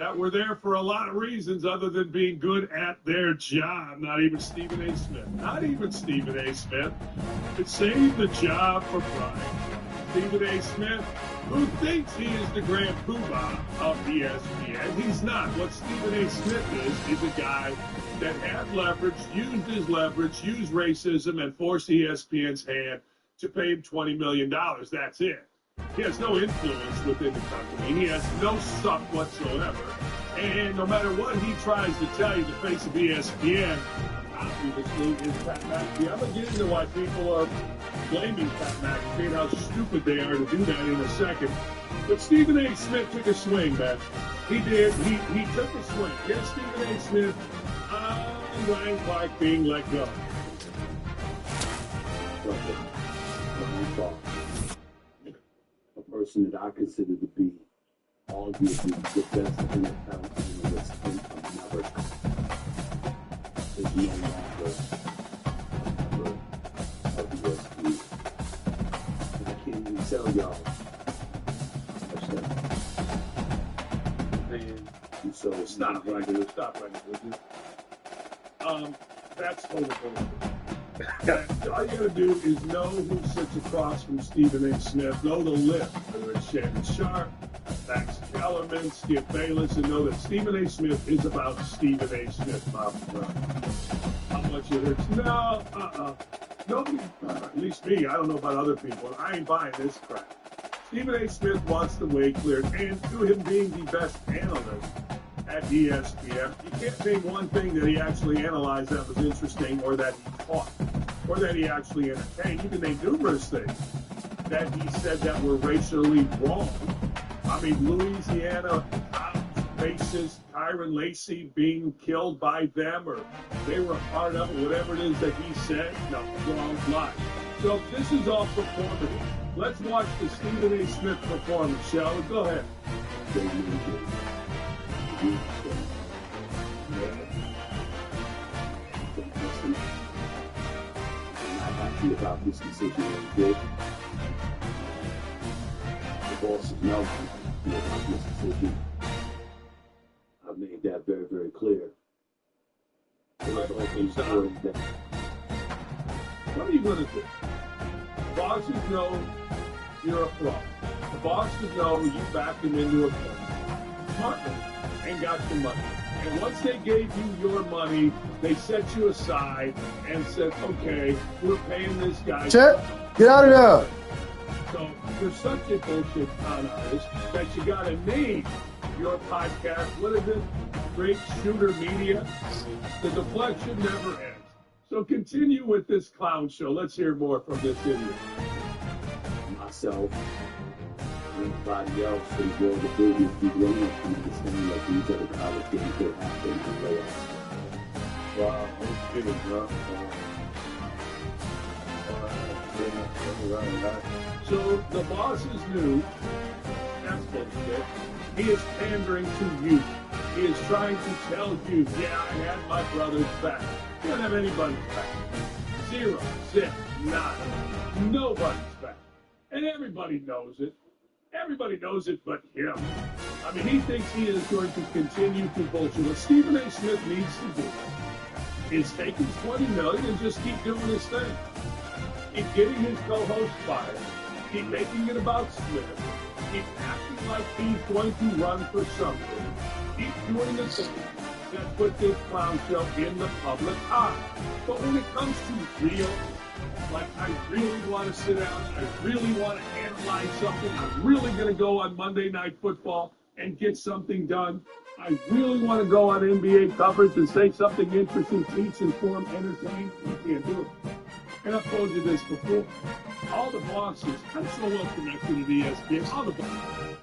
that were there for a lot of reasons other than being good at their job. Not even Stephen A. Smith. Not even Stephen A. Smith could save the job for Brian. Stephen A. Smith, who thinks he is the grand poobah of ESPN. He's not. What Stephen A. Smith is a guy that had leverage, used his leverage, used racism, and forced ESPN's hand to pay him $20 million. That's it. He has no influence within the company. He has no suck whatsoever. And no matter what he tries to tell you, the face of ESPN, obviously, is Pat McAfee. I'm going to get into why people are blaming Pat McAfee and how stupid they are to do that in a second. But Stephen A. Smith took a swing, man. He did. He took a swing. Yes, Stephen A. Smith and Ryan Clark being let go. A person that I consider to be arguably the best NFL analyst in America is no longer a member of the ESPN. And I can't even tell y'all how much that man. And so Stop right here. Stop right here. That's horrible. All you gotta do is know who sits across from Stephen A. Smith, know the list, whether it's Shannon Sharp, Max Kellerman, Skip Bayless, and know that Stephen A. Smith is about Stephen A. Smith, Bob Brown. How much it hurts? No, nobody, at least me, I don't know about other people, I ain't buying this crap. Stephen A. Smith wants the way cleared, and to him being the best analyst at ESPN, you can't name one thing that he actually analyzed that was interesting or that he taught or that he actually entertained. You can name numerous things that he said that were racially wrong. I mean, Louisiana racist Kyron Lacey being killed by them, or they were a part of it, whatever it is that he said. No, wrong, lie. So this is all performative. Let's watch the Stephen A. Smith performance, shall we? Go ahead. About this decision is good. The bosses know about this decision. I've made that very, very clear. What are you going to do? The bosses know you're a fraud. The bosses know you backed them into a fraud. Smart and got your money. And once they gave you your money, they set you aside and said, okay, we're paying this guy. Chet, get out of there. So you're such a bullshit con artist that you got to name your podcast, what is it? Great Shooter Media. The deflection never ends. So continue with this clown show. Let's hear more from this idiot. Myself. Anybody else in the world of business be willing to understand that these are the college games that happen in the playoffs. Wow, let's get it, bro. So the bosses knew that's bullshit. He is pandering to you. He is trying to tell you, yeah, I had my brother's back. You don't have anybody's back. Zero, zip, nada. Nobody's back. And everybody knows it. Everybody knows it but him. I mean, he thinks he is going to continue to bullshit. What Stephen A. Smith needs to do is take his $20 million and just keep doing his thing. Keep getting his co-host fired. Keep making it about Smith. Keep acting like he's going to run for something. Keep doing the thing that put this clown show in the public eye. But when it comes to real, like I really want to sit down, I really want to analyze something, I'm really going to go on Monday Night Football and get something done, I really want to go on NBA coverage and say something interesting, teach, inform, entertain, you can't do it. And I've told you this before. All the bosses, I'm so well connected to the ESPN, all the bosses.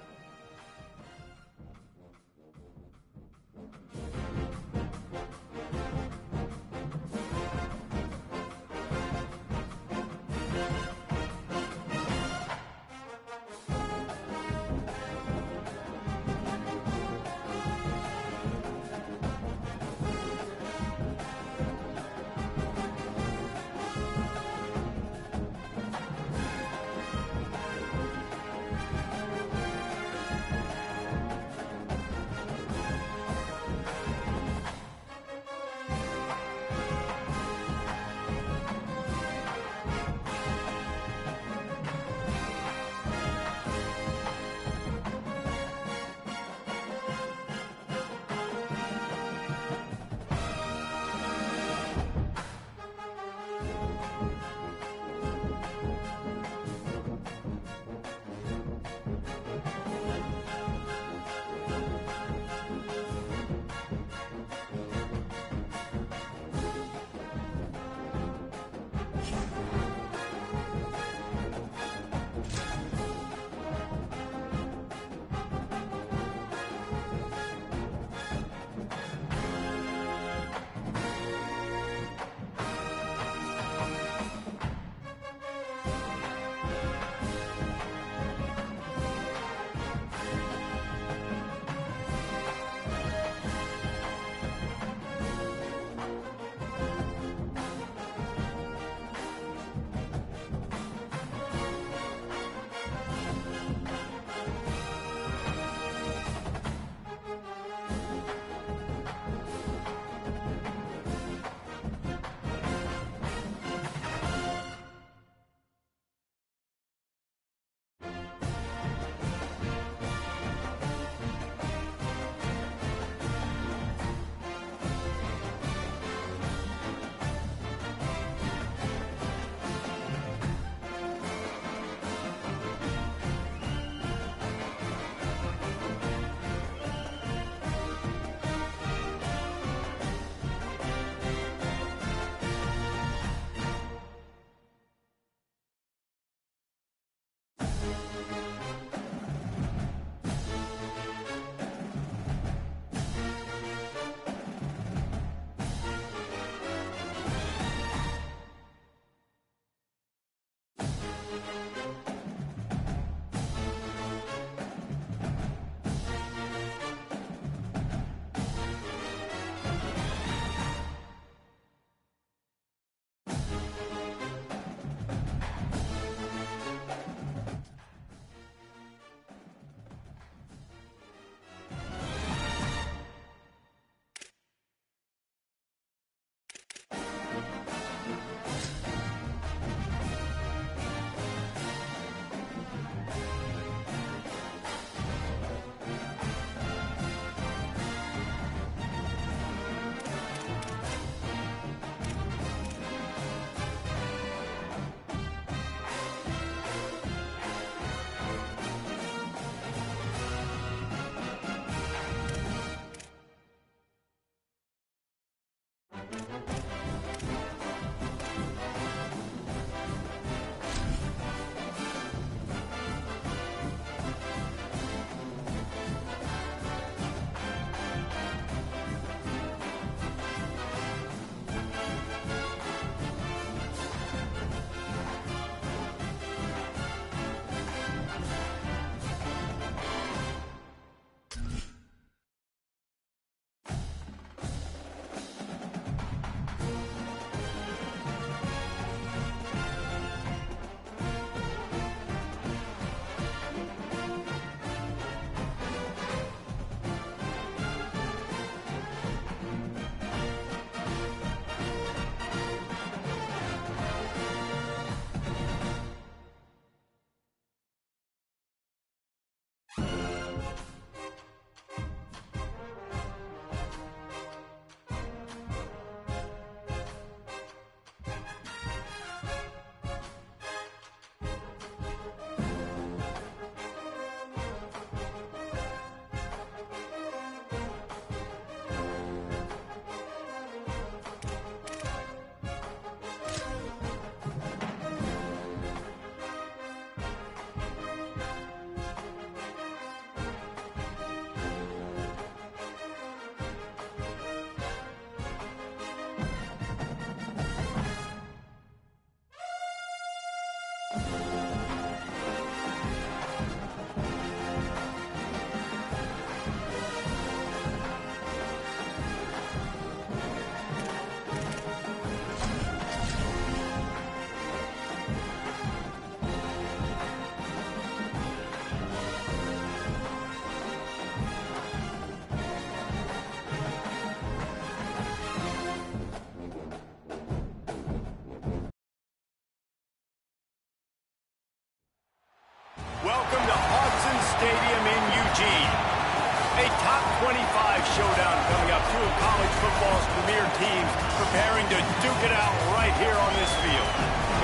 showdown coming up. Two of college football's premier teams preparing to duke it out right here on this field.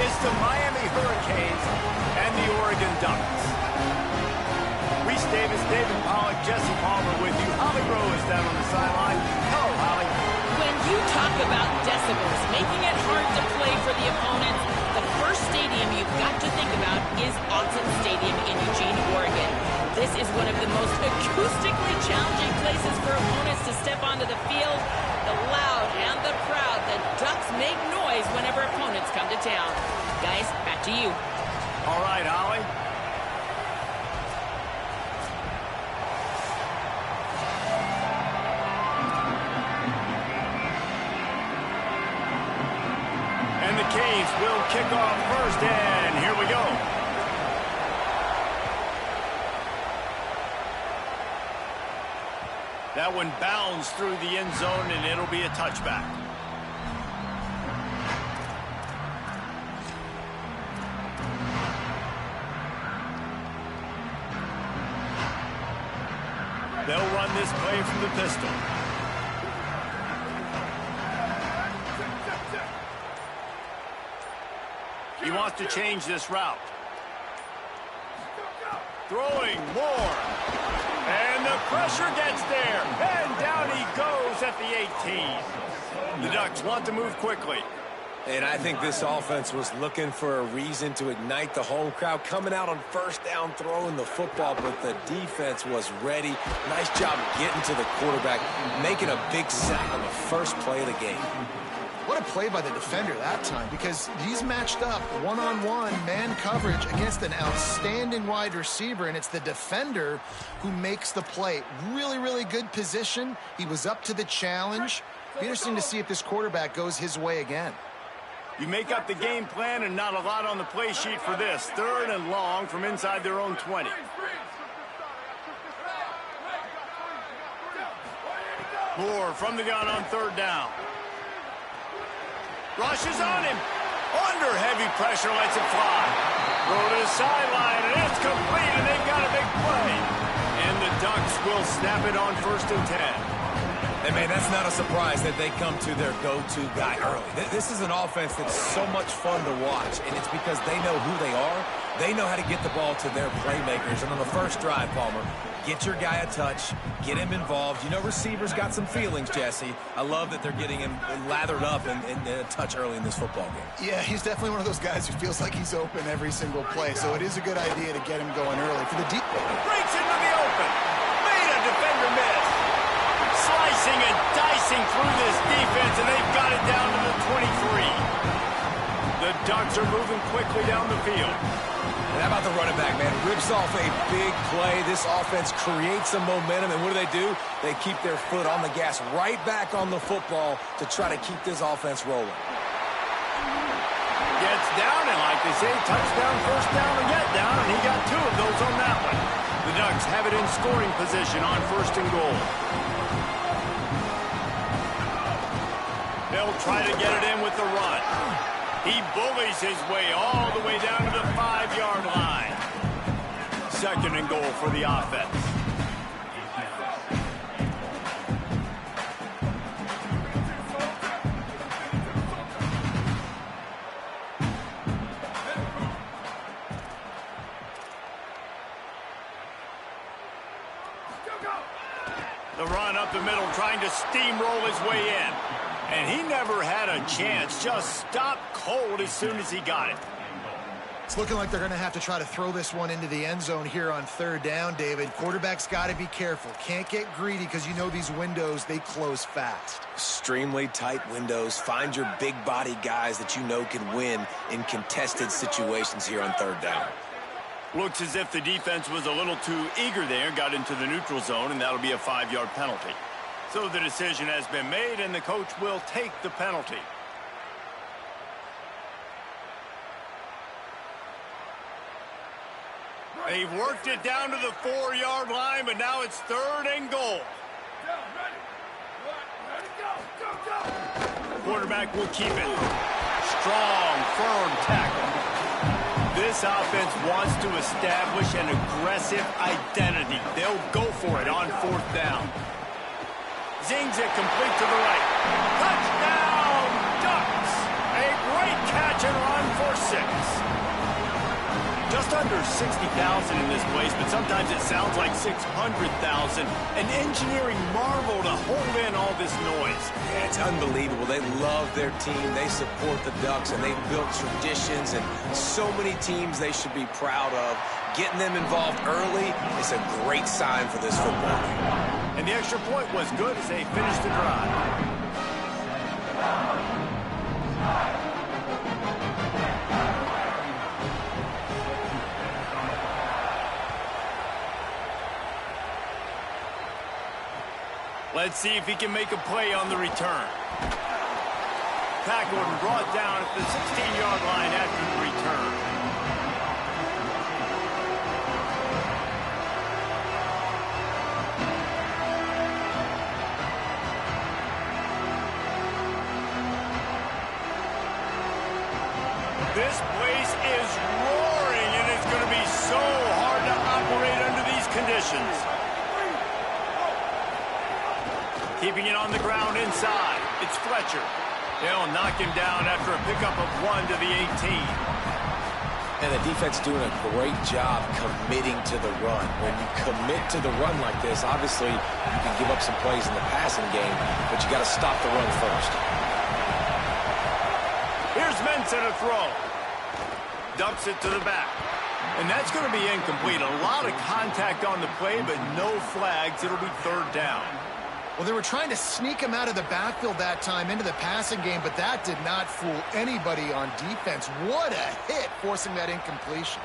It's the Miami Hurricanes and the Oregon Ducks. Reese Davis, David Pollack, Jesse Palmer with you. Holly Rowe is down on the sideline. Hello, Holly. When you talk about decibels, making it hard to play for the opponents, the first stadium you've got to think about is Autzen Stadium in Eugene, Oregon. This is one of the most acoustically challenging places for opponents to step onto the field. The loud and the proud, the Ducks make noise whenever opponents come to town. Guys, back to you. All right, Holly. And the Canes will kick off first, and here we go. That one bounds through the end zone, and it'll be a touchback. They'll run this play from the pistol. He wants to change this route. Throwing more. And the pressure gets there. And down he goes at the 18. The Ducks want to move quickly. And I think this offense was looking for a reason to ignite the home crowd, coming out on first down, throwing the football, but the defense was ready. Nice job getting to the quarterback, making a big sack on the first play of the game. What a play by the defender that time, because he's matched up one-on-one man coverage against an outstanding wide receiver, and it's the defender who makes the play. Really, really good position. He was up to the challenge. Be interesting to see if this quarterback goes his way again. You make up the game plan and not a lot on the play sheet for this. 3rd and long from inside their own 20. Moore from the gun on 3rd down. Rushes on him. Under heavy pressure, lets it fly. Throw to the sideline, and it's complete, and they've got a big play. And the Ducks will snap it on 1st and 10. And, man, that's not a surprise that they come to their go-to guy early. This is an offense that's so much fun to watch, and it's because they know who they are. They know how to get the ball to their playmakers. And on the first drive, Palmer, get your guy a touch, get him involved. You know, receivers got some feelings, Jesse. I love that they're getting him lathered up and a touch early in this football game. Yeah, he's definitely one of those guys who feels like he's open every single play, so it is a good idea to get him going early. For the deep breaks into the open. Made a defender miss. Slicing and dicing through this defense, and they've got it down to the 23. The Ducks are moving quickly down the field. And how about the running back, man? Rips off a big play. This offense creates some momentum, and what do? They keep their foot on the gas, right back on the football to try to keep this offense rolling. Gets down, and like they say, touchdown, first down, and get down, and he got 2 of those on that one. The Ducks have it in scoring position on 1st and goal. They'll try to get it in with the run. He bullies his way all the way down to the 5-yard line. 2nd and goal for the offense. The run up the middle, trying to steamroll his way in. And he never had a chance, just stopped cold as soon as he got it. It's looking like they're going to have to try to throw this one into the end zone here on 3rd down, David. Quarterback's got to be careful. Can't get greedy because you know these windows, they close fast. Extremely tight windows. Find your big body guys that you know can win in contested situations here on 3rd down. Looks as if the defense was a little too eager there, got into the neutral zone, and that'll be a 5-yard penalty. So the decision has been made, and the coach will take the penalty. They've worked it down to the 4-yard line, but now it's 3rd and goal. Quarterback will keep it. Strong, firm tackle. This offense wants to establish an aggressive identity. They'll go for it on 4th down. Zings it complete to the right. Touchdown, Ducks! A great catch and run for 6. Just under 60,000 in this place, but sometimes it sounds like 600,000. An engineering marvel to hold in all this noise. Yeah, it's unbelievable. They love their team. They support the Ducks, and they've built traditions and so many teams they should be proud of. Getting them involved early is a great sign for this football game. And the extra point was good as they finished the drive. Let's see if he can make a play on the return. Pat Gordon brought down at the 16-yard line after the return. This place is roaring, and it's going to be so hard to operate under these conditions. Keeping it on the ground inside. It's Fletcher. They'll knock him down after a pickup of 1 to the 18. And the defense doing a great job committing to the run. When you commit to the run like this, obviously you can give up some plays in the passing game, but you got to stop the run first. Here's Mensah to throw. Dumps it to the back. And that's going to be incomplete. A lot of contact on the play, but no flags. It'll be 3rd down. Well, they were trying to sneak him out of the backfield that time into the passing game, but that did not fool anybody on defense. What a hit, forcing that incompletion.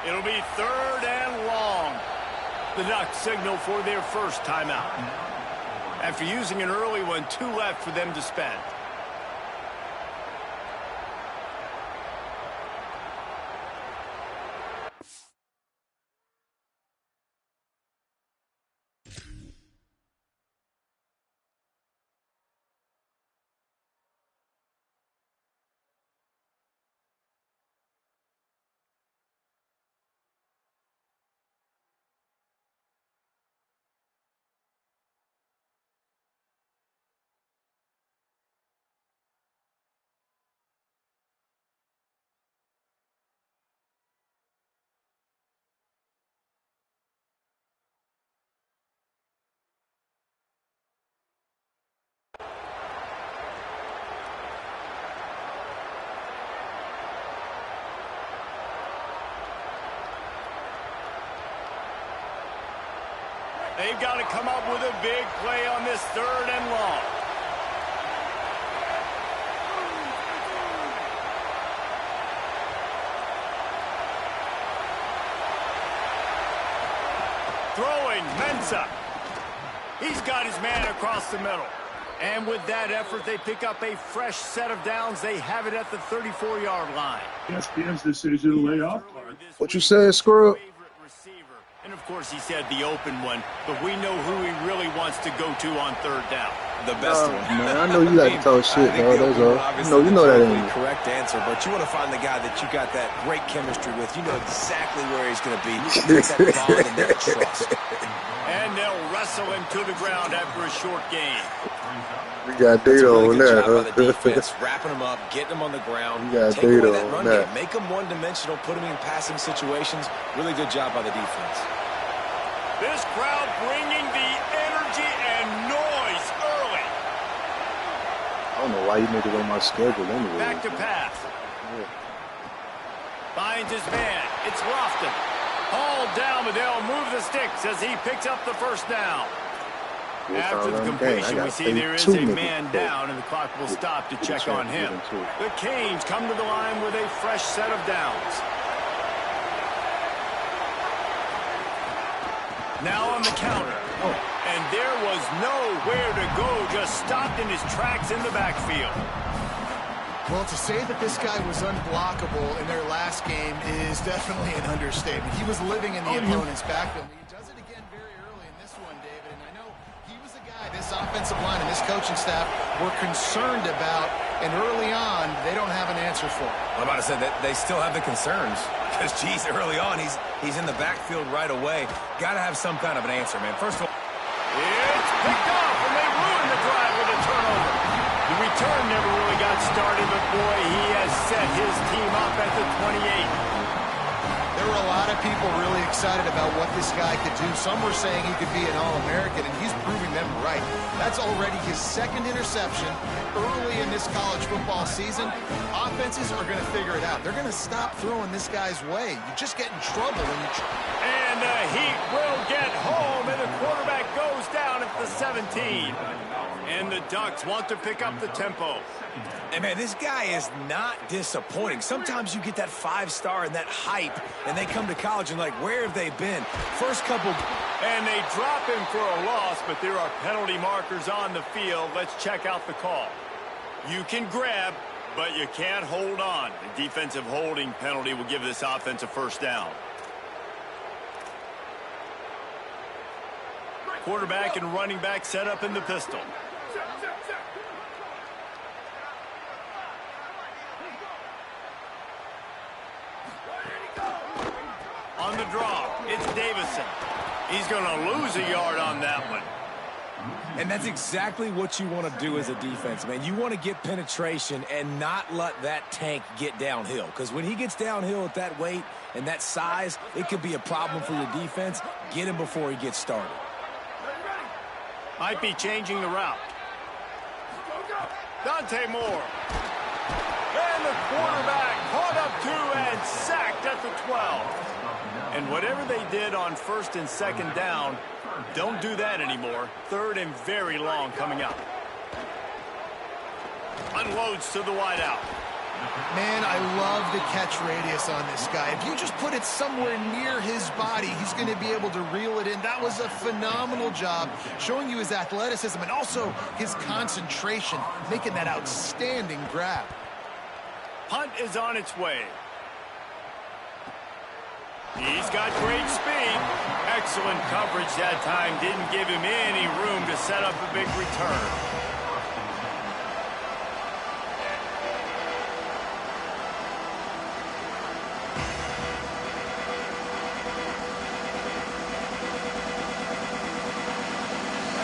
It'll be 3rd and long. The Ducks signal for their first timeout. After using an early one, 2 left for them to spend. They've got to come up with a big play on this 3rd and long. Throwing, Mensah. He's got his man across the middle. And with that effort, they pick up a fresh set of downs. They have it at the 34-yard line. ESPN's decision to lay off. What you said, Scrub? And, of course, he said the open one, but we know who he really wants to go to on 3rd down. The best one. Man, I know you like to talk shit, bro. That's all. You know that ain't correct answer, but you want to find the guy that you got that great chemistry with. You know exactly where he's going to be. That bond and that trust. And they'll wrestle him to the ground after a short gain. We got Dado on that, huh? The defense, wrapping them up, getting them on the ground. We got take away Dado that on run that. game. Make them one-dimensional, put them in passing situations. Really good job by the defense. This crowd bringing the energy and noise early. I don't know why you made it on my schedule anyway. Back to pass. Yeah. Finds his man. It's Lofton. Hauled down, but they'll move the sticks as he picks up the 1st down. After the completion, we see there is a man down, and the clock will stop to check on him. The Canes come to the line with a fresh set of downs. Now on the counter. And there was nowhere to go, just stopped in his tracks in the backfield. Well, to say that this guy was unblockable in their last game is definitely an understatement. He was living in the opponent's backfield. He does it again very early in this one, David. And I know he was a guy this offensive line and this coaching staff were concerned about. And early on, they don't have an answer for him. I'm about to say that they still have the concerns because, geez, early on, he's in the backfield right away. Got to have some kind of an answer, man. First of all, it's picked off, and they ruined the drive with a turnover. The return never really got started, but, boy, he has set his team up at the 28. There were a lot of people really excited about what this guy could do. Some were saying he could be an All-American, and he's proving them right. That's already his second interception early in this college football season. Offenses are going to figure it out. They're going to stop throwing this guy's way. You just get in trouble when you... And the Heat will get home, and the quarterback goes down at the 17. And the Ducks want to pick up the tempo. And, man, this guy is not disappointing. Sometimes you get that 5-star and that hype, and they come to college and, like, where have they been? First couple... And they drop him for a loss, but there are penalty markers on the field. Let's check out the call. You can grab, but you can't hold on. The defensive holding penalty will give this offense a first down. Quarterback and running back set up in the pistol. On the draw, it's Davison. He's going to lose a yard on that one. And that's exactly what you want to do as a defense, man. You want to get penetration and not let that tank get downhill. Because when he gets downhill at that weight and that size, it could be a problem for your defense. Get him before he gets started. Might be changing the route. Dante Moore. And the quarterback caught up to and sacked at the 12. And whatever they did on first and second down, don't do that anymore. Third and very long coming up. Unloads to the wideout. Man, I love the catch radius on this guy. If you just put it somewhere near his body, he's going to be able to reel it in. That was a phenomenal job, showing you his athleticism and also his concentration, making that outstanding grab. Punt is on its way. He's got great speed. Excellent coverage that time. Didn't give him any room to set up a big return.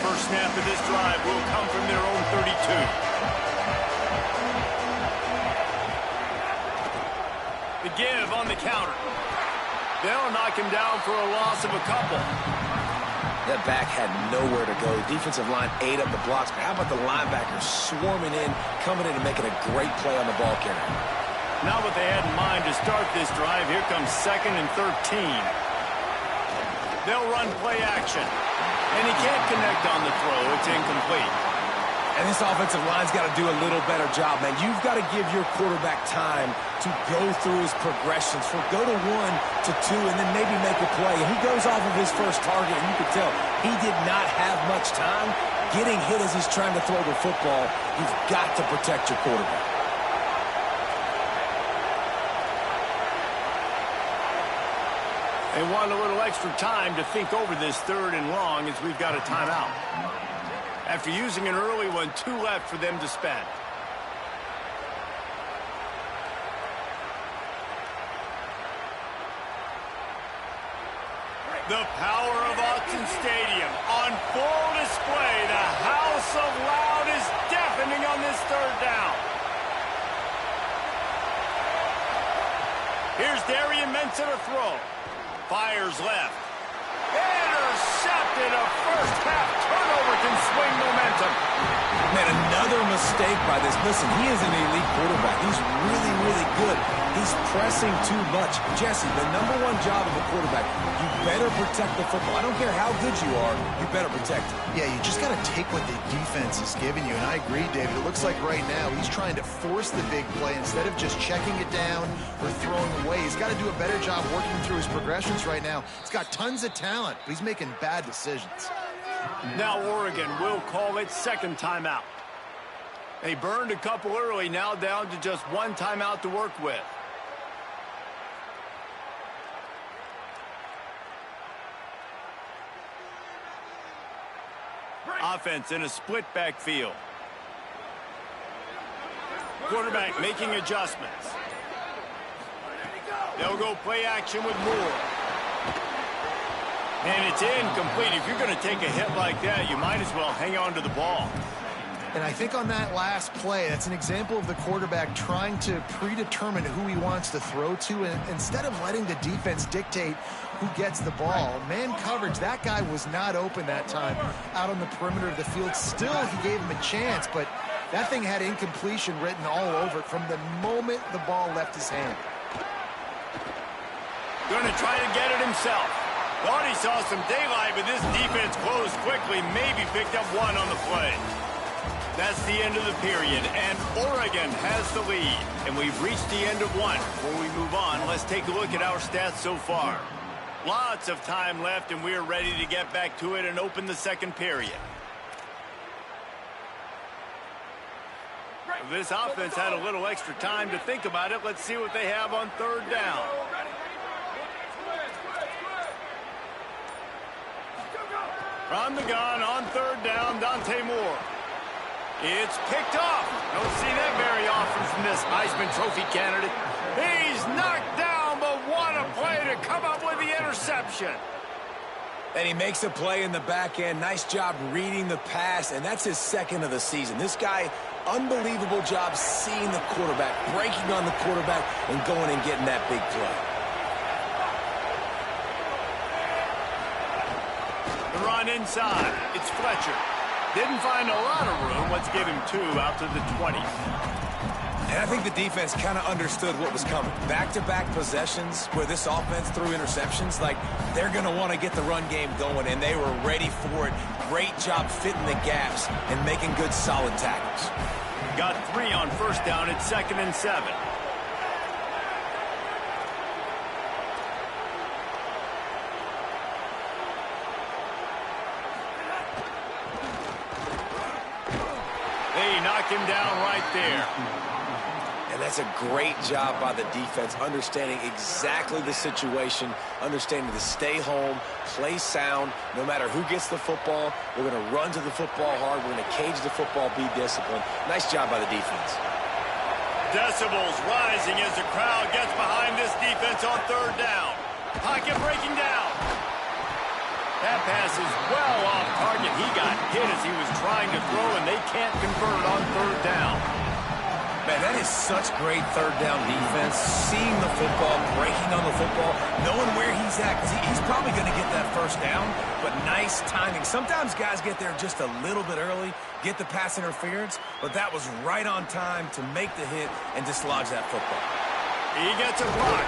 First snap of this drive will come from their own 32. The give on the counter. They'll knock him down for a loss of a couple. That back had nowhere to go. Defensive line ate up the blocks. But how about the linebackers swarming in, coming in and making a great play on the ball carrier? Not what they had in mind to start this drive. Here comes 2nd and 13. They'll run play action. And he can't connect on the throw. It's incomplete. And this offensive line's got to do a little better job, man. You've got to give your quarterback time to go through his progressions. Go to 1 to 2 and then maybe make a play. And he goes off of his first target, and you can tell he did not have much time getting hit as he's trying to throw the football. You've got to protect your quarterback. They want a little extra time to think over this 3rd and long as we've got a timeout. After using an early one, 2 left for them to spend. The power of Autzen Stadium on full display. The house of loud is deafening on this 3rd down. Here's Darian Mensah to throw. Fires left. Intercepted. A first-half turnover can swing momentum. Man, another mistake by this. Listen, he is an elite quarterback. He's really, really good. He's pressing too much. Jesse, the #1 job of a quarterback, you better protect the football. I don't care how good you are, you better protect it. Yeah, you just got to take what the defense is giving you. And I agree, David. It looks like right now he's trying to force the big play instead of just checking it down or throwing away. He's got to do a better job working through his progressions right now. He's got tons of talent, but he's making bad decisions. Now Oregon will call it 2nd timeout. They burned a couple early, now down to just 1 timeout to work with. Offense in a split backfield. Quarterback making adjustments. They'll go play action with Moore. And it's incomplete. If you're going to take a hit like that, you might as well hang on to the ball. And I think on that last play, that's an example of the quarterback trying to predetermine who he wants to throw to, and instead of letting the defense dictate who gets the ball. Man coverage, that guy was not open that time out on the perimeter of the field. Still, he gave him a chance, but that thing had incompletion written all over it from the moment the ball left his hand. Going to try to get it himself. Thought he saw some daylight, but this defense closed quickly, maybe picked up one on the play. That's the end of the period, and Oregon has the lead. And we've reached the end of one. Before we move on, let's take a look at our stats so far. Lots of time left, and we're ready to get back to it and open the second period. This offense had a little extra time to think about it. Let's see what they have on third down. From the gun on third down, Dante Moore. It's picked off. Don't see that very often from this Heisman Trophy candidate. He's knocked down, but what a play to come up with the interception. And he makes a play in the back end. Nice job reading the pass, and that's his second of the season. This guy, unbelievable job seeing the quarterback, breaking on the quarterback, and going and getting that big play. The run inside. It's Fletcher. Didn't find a lot of room. Let's give him 2 out to the 20. And I think the defense kind of understood what was coming. Back-to-back possessions where this offense threw interceptions, like they're going to want to get the run game going, and they were ready for it. Great job fitting the gaps and making good, solid tackles. Got 3 on first down. It's 2nd and 7. They knock him down right there. And that's a great job by the defense, understanding exactly the situation, understanding to stay home, play sound. No matter who gets the football, we're going to run to the football hard. We're going to cage the football, be disciplined. Nice job by the defense. Decibels rising as the crowd gets behind this defense on third down. Pocket breaking down. That pass is well off target. He got hit as he was trying to throw, and they can't convert on third down. Man, that is such great third down defense. Seeing the football, breaking on the football, knowing where he's at, because he's probably going to get that first down, but nice timing. Sometimes guys get there just a little bit early, get the pass interference, but that was right on time to make the hit and dislodge that football. He gets a block.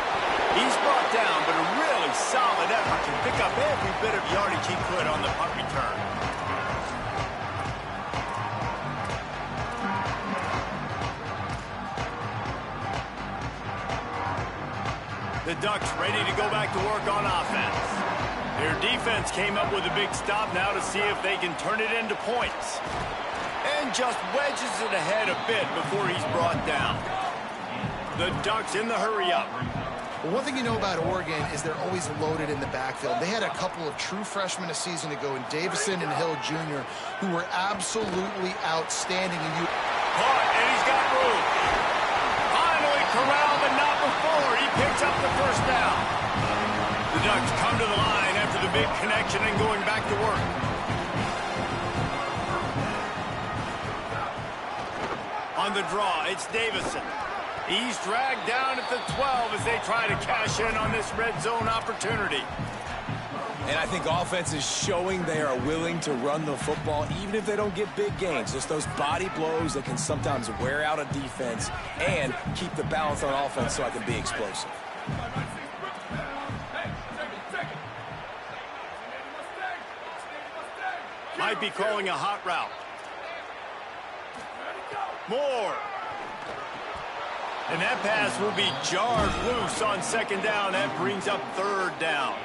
He's brought down, but a really solid effort to pick up every bit of yardage he could on the punt return. The Ducks ready to go back to work on offense. Their defense came up with a big stop now to see if they can turn it into points. And just wedges it ahead a bit before he's brought down. The Ducks in the hurry-up. Well, one thing you know about Oregon is they're always loaded in the backfield. They had a couple of true freshmen a season ago in Davison and Hill Jr. who were absolutely outstanding. Caught, and he's got room. Finally corralled, but not before. He picks up the first down. The Ducks come to the line after the big connection and going back to work. On the draw, it's Davison. He's dragged down at the 12 as they try to cash in on this red zone opportunity. And I think offense is showing they are willing to run the football, even if they don't get big gains. Just those body blows that can sometimes wear out a defense and keep the balance on offense so I can be explosive. Might be calling a hot route. Moore. And that pass will be jarred loose on second down. That brings up third down.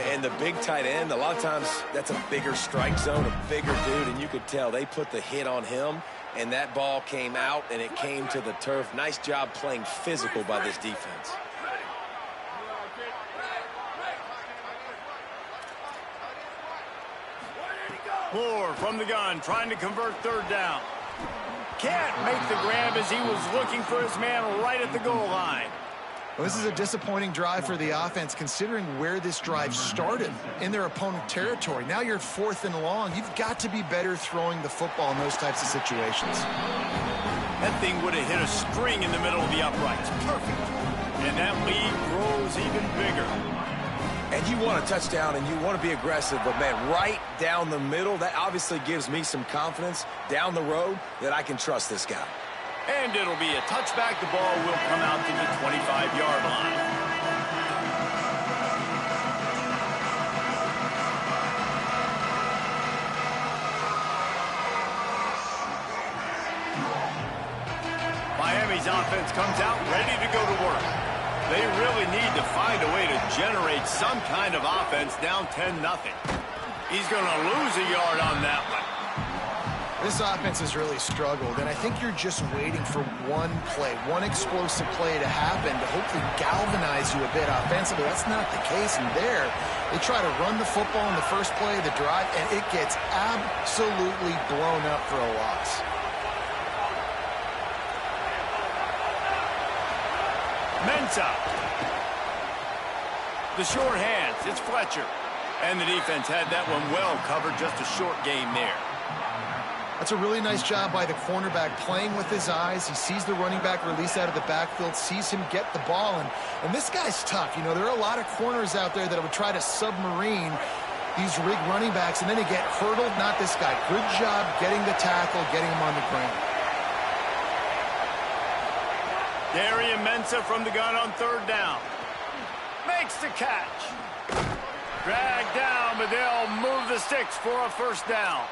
And the big tight end, a lot of times that's a bigger strike zone, a bigger dude, and you could tell they put the hit on him, and that ball came out, and it came to the turf. Nice job playing physical by this defense. Moore from the gun, trying to convert third down. Can't make the grab as he was looking for his man right at the goal line. Well, this is a disappointing drive for the offense, considering where this drive started in their opponent territory. Now you're 4th and long. You've got to be better throwing the football in those types of situations. That thing would have hit a string in the middle of the uprights. Perfect. And that lead grows even bigger. And you want a touchdown and you want to be aggressive, but, man, right down the middle, that obviously gives me some confidence down the road that I can trust this guy. And it'll be a touchback. The ball will come out to the 25-yard line. Miami's offense comes out ready to go to work. They really need to find a way to generate some kind of offense down 10-0. He's going to lose a yard on that one. This offense has really struggled, and I think you're just waiting for one play, one explosive play to happen to hopefully galvanize you a bit offensively. That's not the case, and there, they try to run the football in the first play of the drive, and it gets absolutely blown up for a loss. Mensah. The short hands, it's Fletcher. And the defense had that one well covered, just a short gain there. That's a really nice job by the cornerback, playing with his eyes. He sees the running back release out of the backfield, sees him get the ball, and this guy's tough. You know, there are a lot of corners out there that would try to submarine these rig running backs, and then they get hurdled. Not this guy. Good job getting the tackle, getting him on the ground. Darian Mensah from the gun on 3rd down. Makes the catch. Dragged down, but they'll move the sticks for a 1st down.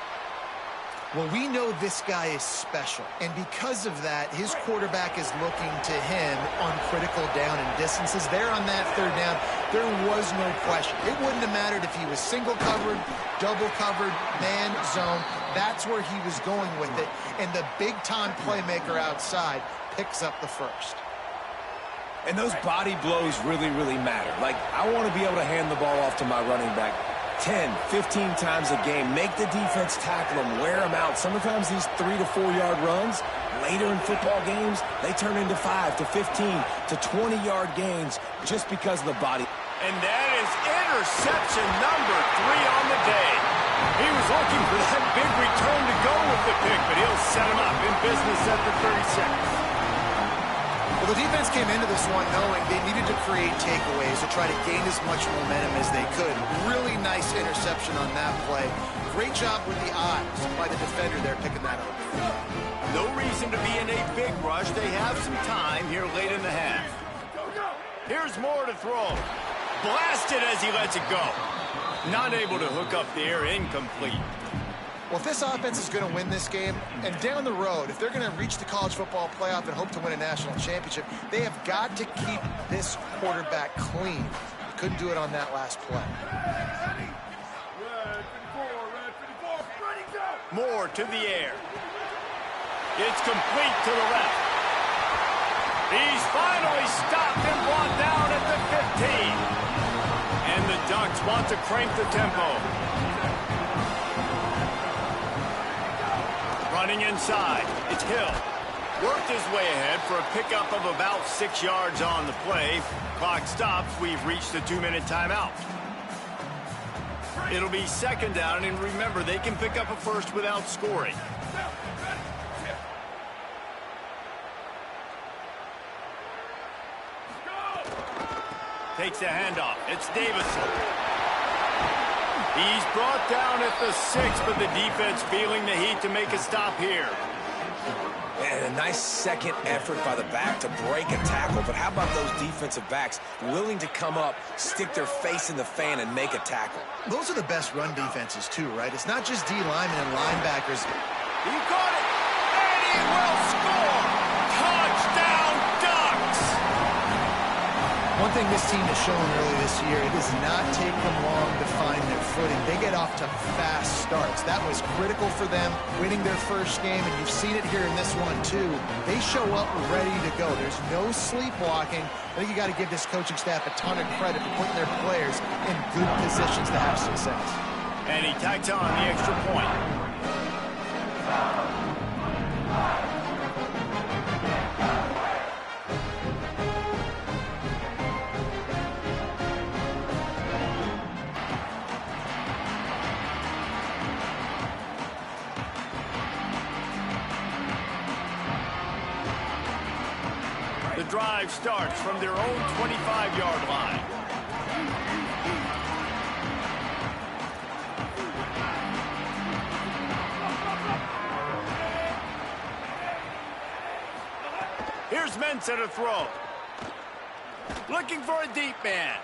Well, we know this guy is special, and because of that, his quarterback is looking to him on critical down and distances. There on that 3rd down, there was no question. It wouldn't have mattered if he was single covered, double covered, man, zone. That's where he was going with it, and the big-time playmaker outside picks up the 1st. And those body blows really, really matter. Like, I want to be able to hand the ball off to my running back 10, 15 times a game. Make the defense tackle them, wear them out. Sometimes these 3 to 4 yard runs, later in football games, they turn into 5 to 15 to 20-yard gains just because of the body. And that is interception number 3 on the day. He was looking for that big return to go with the pick, but he'll set him up in business at the 36. Well, the defense came into this one knowing they needed to create takeaways to try to gain as much momentum as they could. Really nice interception on that play. Great job with the eyes by the defender there picking that up. No reason to be in a big rush. They have some time here late in the half. Here's Moore to throw. Blasted as he lets it go. Not able to hook up there, incomplete. Well, if this offense is going to win this game, and down the road, if they're going to reach the college football playoff and hope to win a national championship, they have got to keep this quarterback clean. They couldn't do it on that last play. Moore to the air. It's complete to the left. He's finally stopped and brought down at the 15. And the Ducks want to crank the tempo. Running inside, it's Hill. Worked his way ahead for a pickup of about 6 yards on the play. Clock stops. We've reached the 2-minute timeout. It'll be 2nd down, and remember, they can pick up a 1st without scoring. Takes the handoff. It's Davison. He's brought down at the 6, but the defense feeling the heat to make a stop here. And a nice second effort by the back to break a tackle. But how about those defensive backs willing to come up, stick their face in the fan, and make a tackle? Those are the best run defenses, too, right? It's not just D linemen and linebackers. He caught it, and he will score! Touchdown, Ducks! One thing this team has shown early this year, it does not take them long to find their footing. They get off to fast starts. That was critical for them, winning their first game, and you've seen it here in this one, too. They show up ready to go. There's no sleepwalking. I think you got to give this coaching staff a ton of credit for putting their players in good positions to have success. And he tacks on the extra point. drive starts from their own 25-yard line. Here's Mensah to throw. Looking for a deep man.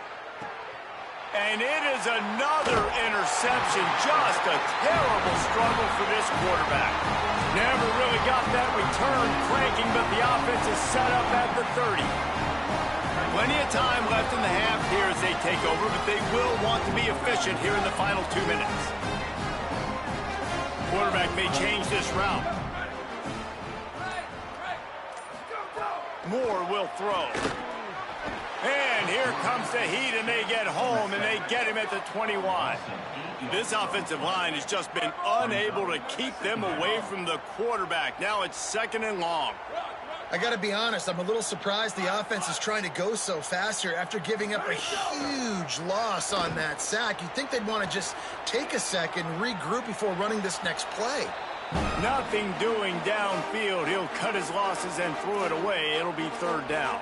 And it is another interception. Just a terrible struggle for this quarterback. Never really got that return cranking, but the offense is set up at the 30. Plenty of time left in the half here as they take over, but they will want to be efficient here in the final 2 minutes. Quarterback may change this route. Moore will throw. And here comes the heat, and they get home, and they get him at the 21. This offensive line has just been unable to keep them away from the quarterback. Now it's 2nd and long. I got to be honest, I'm a little surprised the offense is trying to go so fast here after giving up a huge loss on that sack. You'd think they'd want to just take a second, regroup before running this next play. Nothing doing downfield. He'll cut his losses and throw it away. It'll be 3rd down.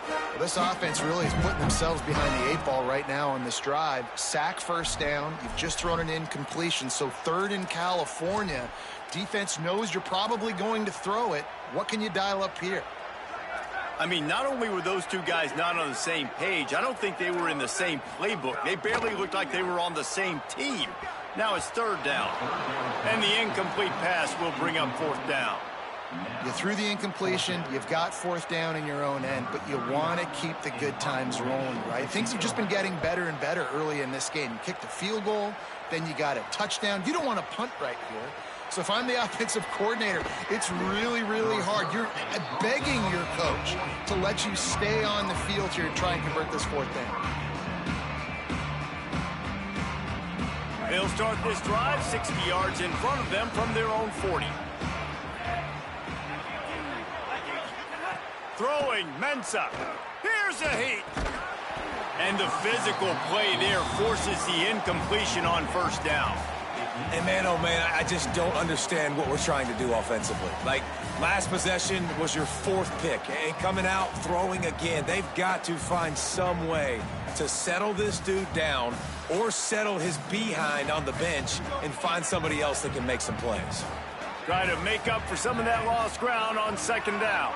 Well, this offense really is putting themselves behind the 8 ball right now on this drive. Sack 1st down. You've just thrown an incompletion, so 3rd in California. Defense knows you're probably going to throw it. What can you dial up here? I mean, not only were those two guys not on the same page, I don't think they were in the same playbook. They barely looked like they were on the same team. Now it's 3rd down. And the incomplete pass will bring up 4th down. You threw the incompletion. You've got 4th down in your own end, but you want to keep the good times rolling, right? Things have just been getting better and better early in this game. You kicked a field goal, then you got a touchdown. You don't want to punt right here. So if I'm the offensive coordinator, it's really, really hard. You're begging your coach to let you stay on the field here and try and convert this 4th down. They'll start this drive 60 yards in front of them from their own 40. Throwing, Mensah. Here's a heat. And the physical play there forces the incompletion on 1st down. And man, oh man, I just don't understand what we're trying to do offensively. Like, last possession was your 4th pick, and coming out, throwing again. They've got to find some way to settle this dude down or settle his behind on the bench and find somebody else that can make some plays. Try to make up for some of that lost ground on 2nd down.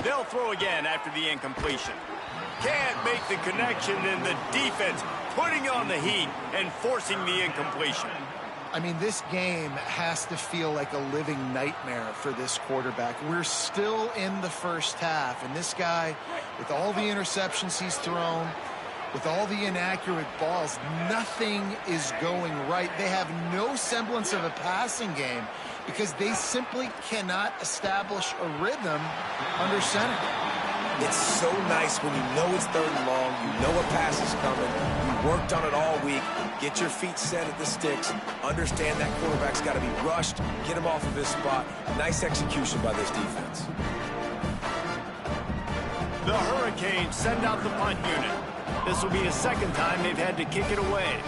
They'll throw again after the incompletion. Can't make the connection, and the defense putting on the heat and forcing the incompletion. I mean, this game has to feel like a living nightmare for this quarterback. We're still in the 1st half, and this guy, with all the interceptions he's thrown, with all the inaccurate balls, nothing is going right. They have no semblance of a passing game because they simply cannot establish a rhythm under center. It's so nice when you know it's 3rd and long, you know a pass is coming, you worked on it all week, get your feet set at the sticks, understand that quarterback's got to be rushed, get him off of his spot. Nice execution by this defense. The Hurricanes send out the punt unit. This will be the 2nd time they've had to kick it away.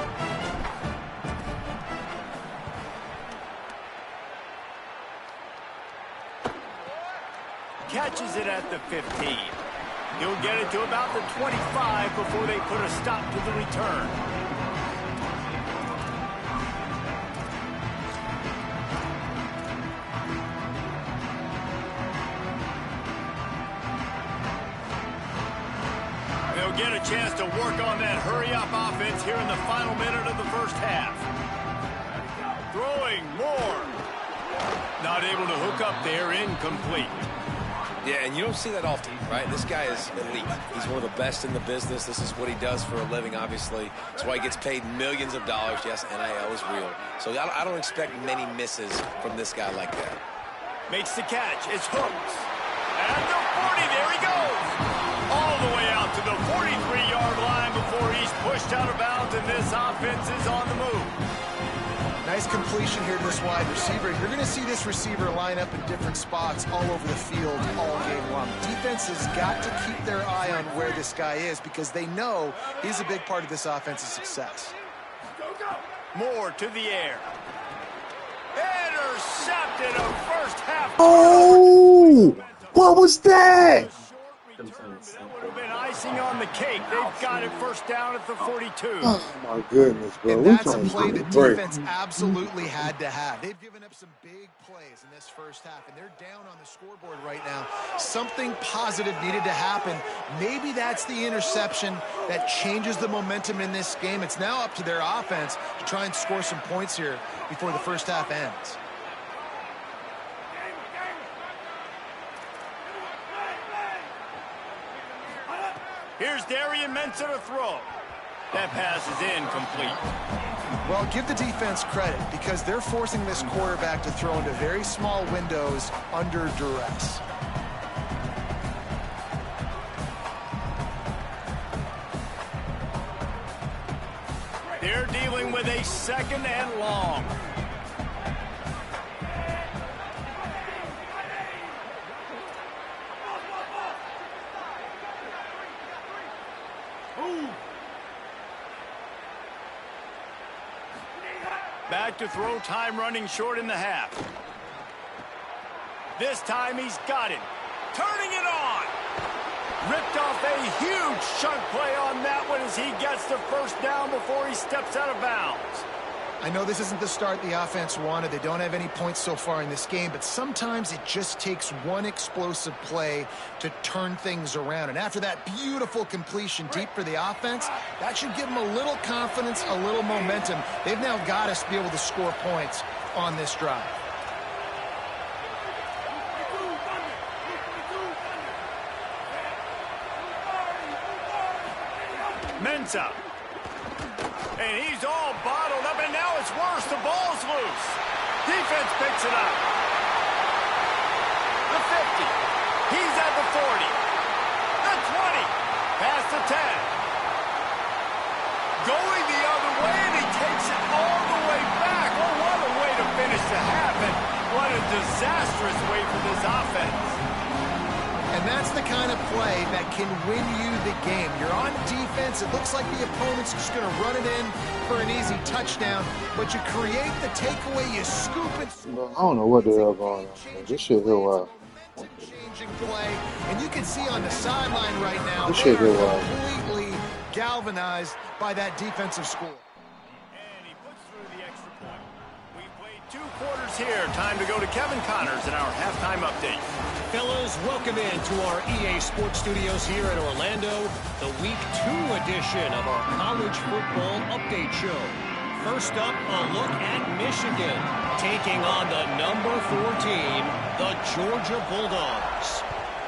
Catches it at the 15. He'll get it to about the 25 before they put a stop to the return. They'll get a chance to work on that hurry-up offense here in the final minute of the 1st half. Throwing Moore. Not able to hook up there, incomplete. Yeah, and you don't see that often, right? This guy is elite. He's one of the best in the business. This is what he does for a living, obviously. That's why he gets paid millions of dollars. Yes, NIL is real. So I don't expect many misses from this guy like that. Makes the catch. It's hooked. And the 40, there he goes. All the way out to the 43-yard line before he's pushed out of bounds, and this offense is on the move. Nice completion here to this wide receiver. You're going to see this receiver line up in different spots all over the field all game long. Defense has got to keep their eye on where this guy is because they know he's a big part of this offense's success. Moore to the air. Intercepted a first half. Oh, what was that? That would have been icing on the cake. They've got it first down at the 42. Oh my goodness, bro. And We that's a trying to play get the a break. defense absolutely had to have. They've given up some big plays in this first half, and they're down on the scoreboard right now. Something positive needed to happen. Maybe that's the interception that changes the momentum in this game. It's now up to their offense to try and score some points here before the first half ends. Here's Darian Mensah to throw. That pass is incomplete. Well, give the defense credit because they're forcing this quarterback to throw into very small windows under duress. They're dealing with a 2nd and long. Back to throw, time running short in the half. This time he's got it. Turning it on. Ripped off a huge chunk play on that one as he gets the first down before he steps out of bounds. I know this isn't the start the offense wanted. They don't have any points so far in this game, but sometimes it just takes one explosive play to turn things around. And after that beautiful completion deep for the offense, that should give them a little confidence, a little momentum. They've now got us to be able to score points on this drive. Mensah. And he's all bottled up, and now it's worse. The ball's loose. Defense picks it up. The 50. He's at the 40. The 20. Past the 10. Going the other way, and he takes it all the way back. Oh, what a way to finish the half, and what a disastrous way for this offense. And that's the kind of play that can win you the game. You're on defense. It looks like the opponent's just going to run it in for an easy touchdown, but you create the takeaway, you scoop it. I don't know what the hell going on. This shit here wild. Changing play, and you can see on the sideline right now, This they shit here are wild. completely galvanized by that defensive score. And he puts through the extra point. We played 2 quarters here. Time to go to Kevin Connors in our halftime update. Fellas, welcome into our EA Sports Studios here in Orlando, the Week 2 edition of our College Football Update Show. First up, a look at Michigan, taking on the number 14, the Georgia Bulldogs.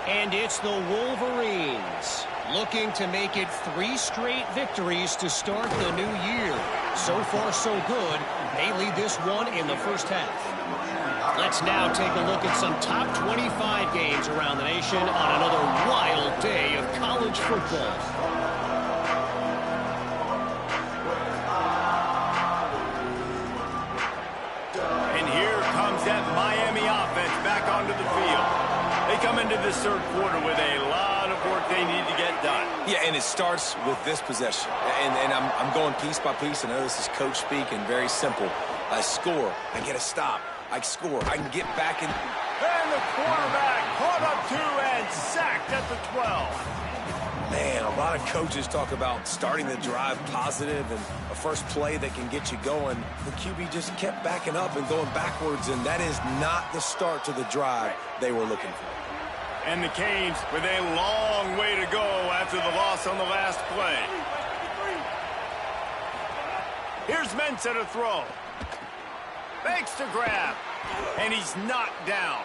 And it's the Wolverines, looking to make it 3 straight victories to start the new year. So far, so good. They lead this one in the first half. Let's now take a look at some top 25 games around the nation on another wild day of college football. And here comes that Miami offense back onto the field. They come into this 3rd quarter with a lot of work they need to get done. Yeah, and it starts with this possession. And I'm going piece by piece. I know this is coach speak and very simple. I score. I get a stop. I score. I can get back in. And the quarterback caught up 2 and sacked at the 12. Man, a lot of coaches talk about starting the drive positive and a first play that can get you going. The QB just kept backing up and going backwards, and that is not the start to the drive they were looking for. And the Canes with a long way to go after the loss on the last play. Here's Mensah to throw. Fakes to grab. And he's knocked down.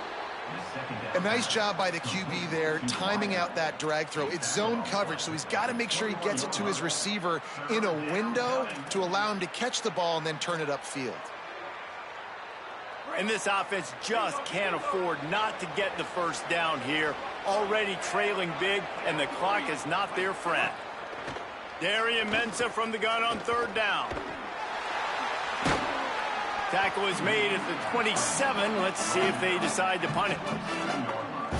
A nice job by the QB there, timing out that drag throw. It's zone coverage, so he's got to make sure he gets it to his receiver in a window to allow him to catch the ball and then turn it upfield. And this offense just can't afford not to get the first down here. Already trailing big, and the clock is not their friend. Darian Mensah from the gun on 3rd down. Tackle is made at the 27. Let's see if they decide to punt it.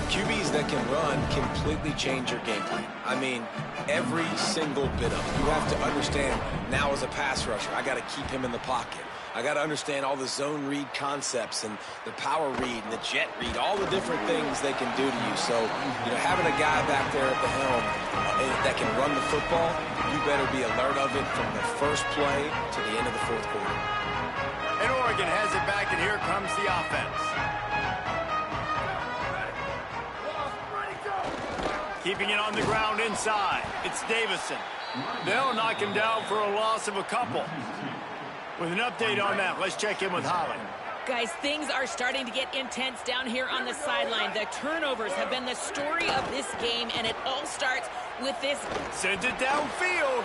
QBs that can run completely change your game plan. I mean, every single bit of it. You have to understand, now as a pass rusher, I got to keep him in the pocket. I got to understand all the zone read concepts and the power read and the jet read, all the different things they can do to you. So, having a guy back there at the helm that can run the football, you better be alert of it from the first play to the end of the fourth quarter. And Oregon has it back, and here comes the offense. Keeping it on the ground inside. It's Davison. They'll knock him down for a loss of a couple. With an update on that, let's check in with Holly. Guys, things are starting to get intense down here on the sideline. The turnovers have been the story of this game, and it all starts with this. Sends it downfield.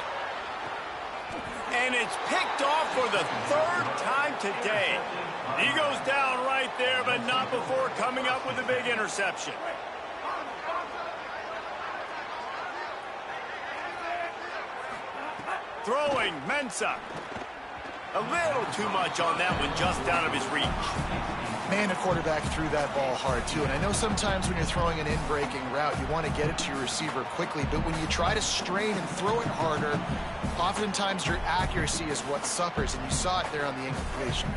And it's picked off for the third time today. He goes down right there, but not before coming up with a big interception. Throwing, Mensah. A little too much on that one, just out of his reach. Man, the quarterback threw that ball hard, too. And I know sometimes when you're throwing an in-breaking route, you want to get it to your receiver quickly. But when you try to strain and throw it harder, oftentimes your accuracy is what suffers. And you saw it there on the incompletion.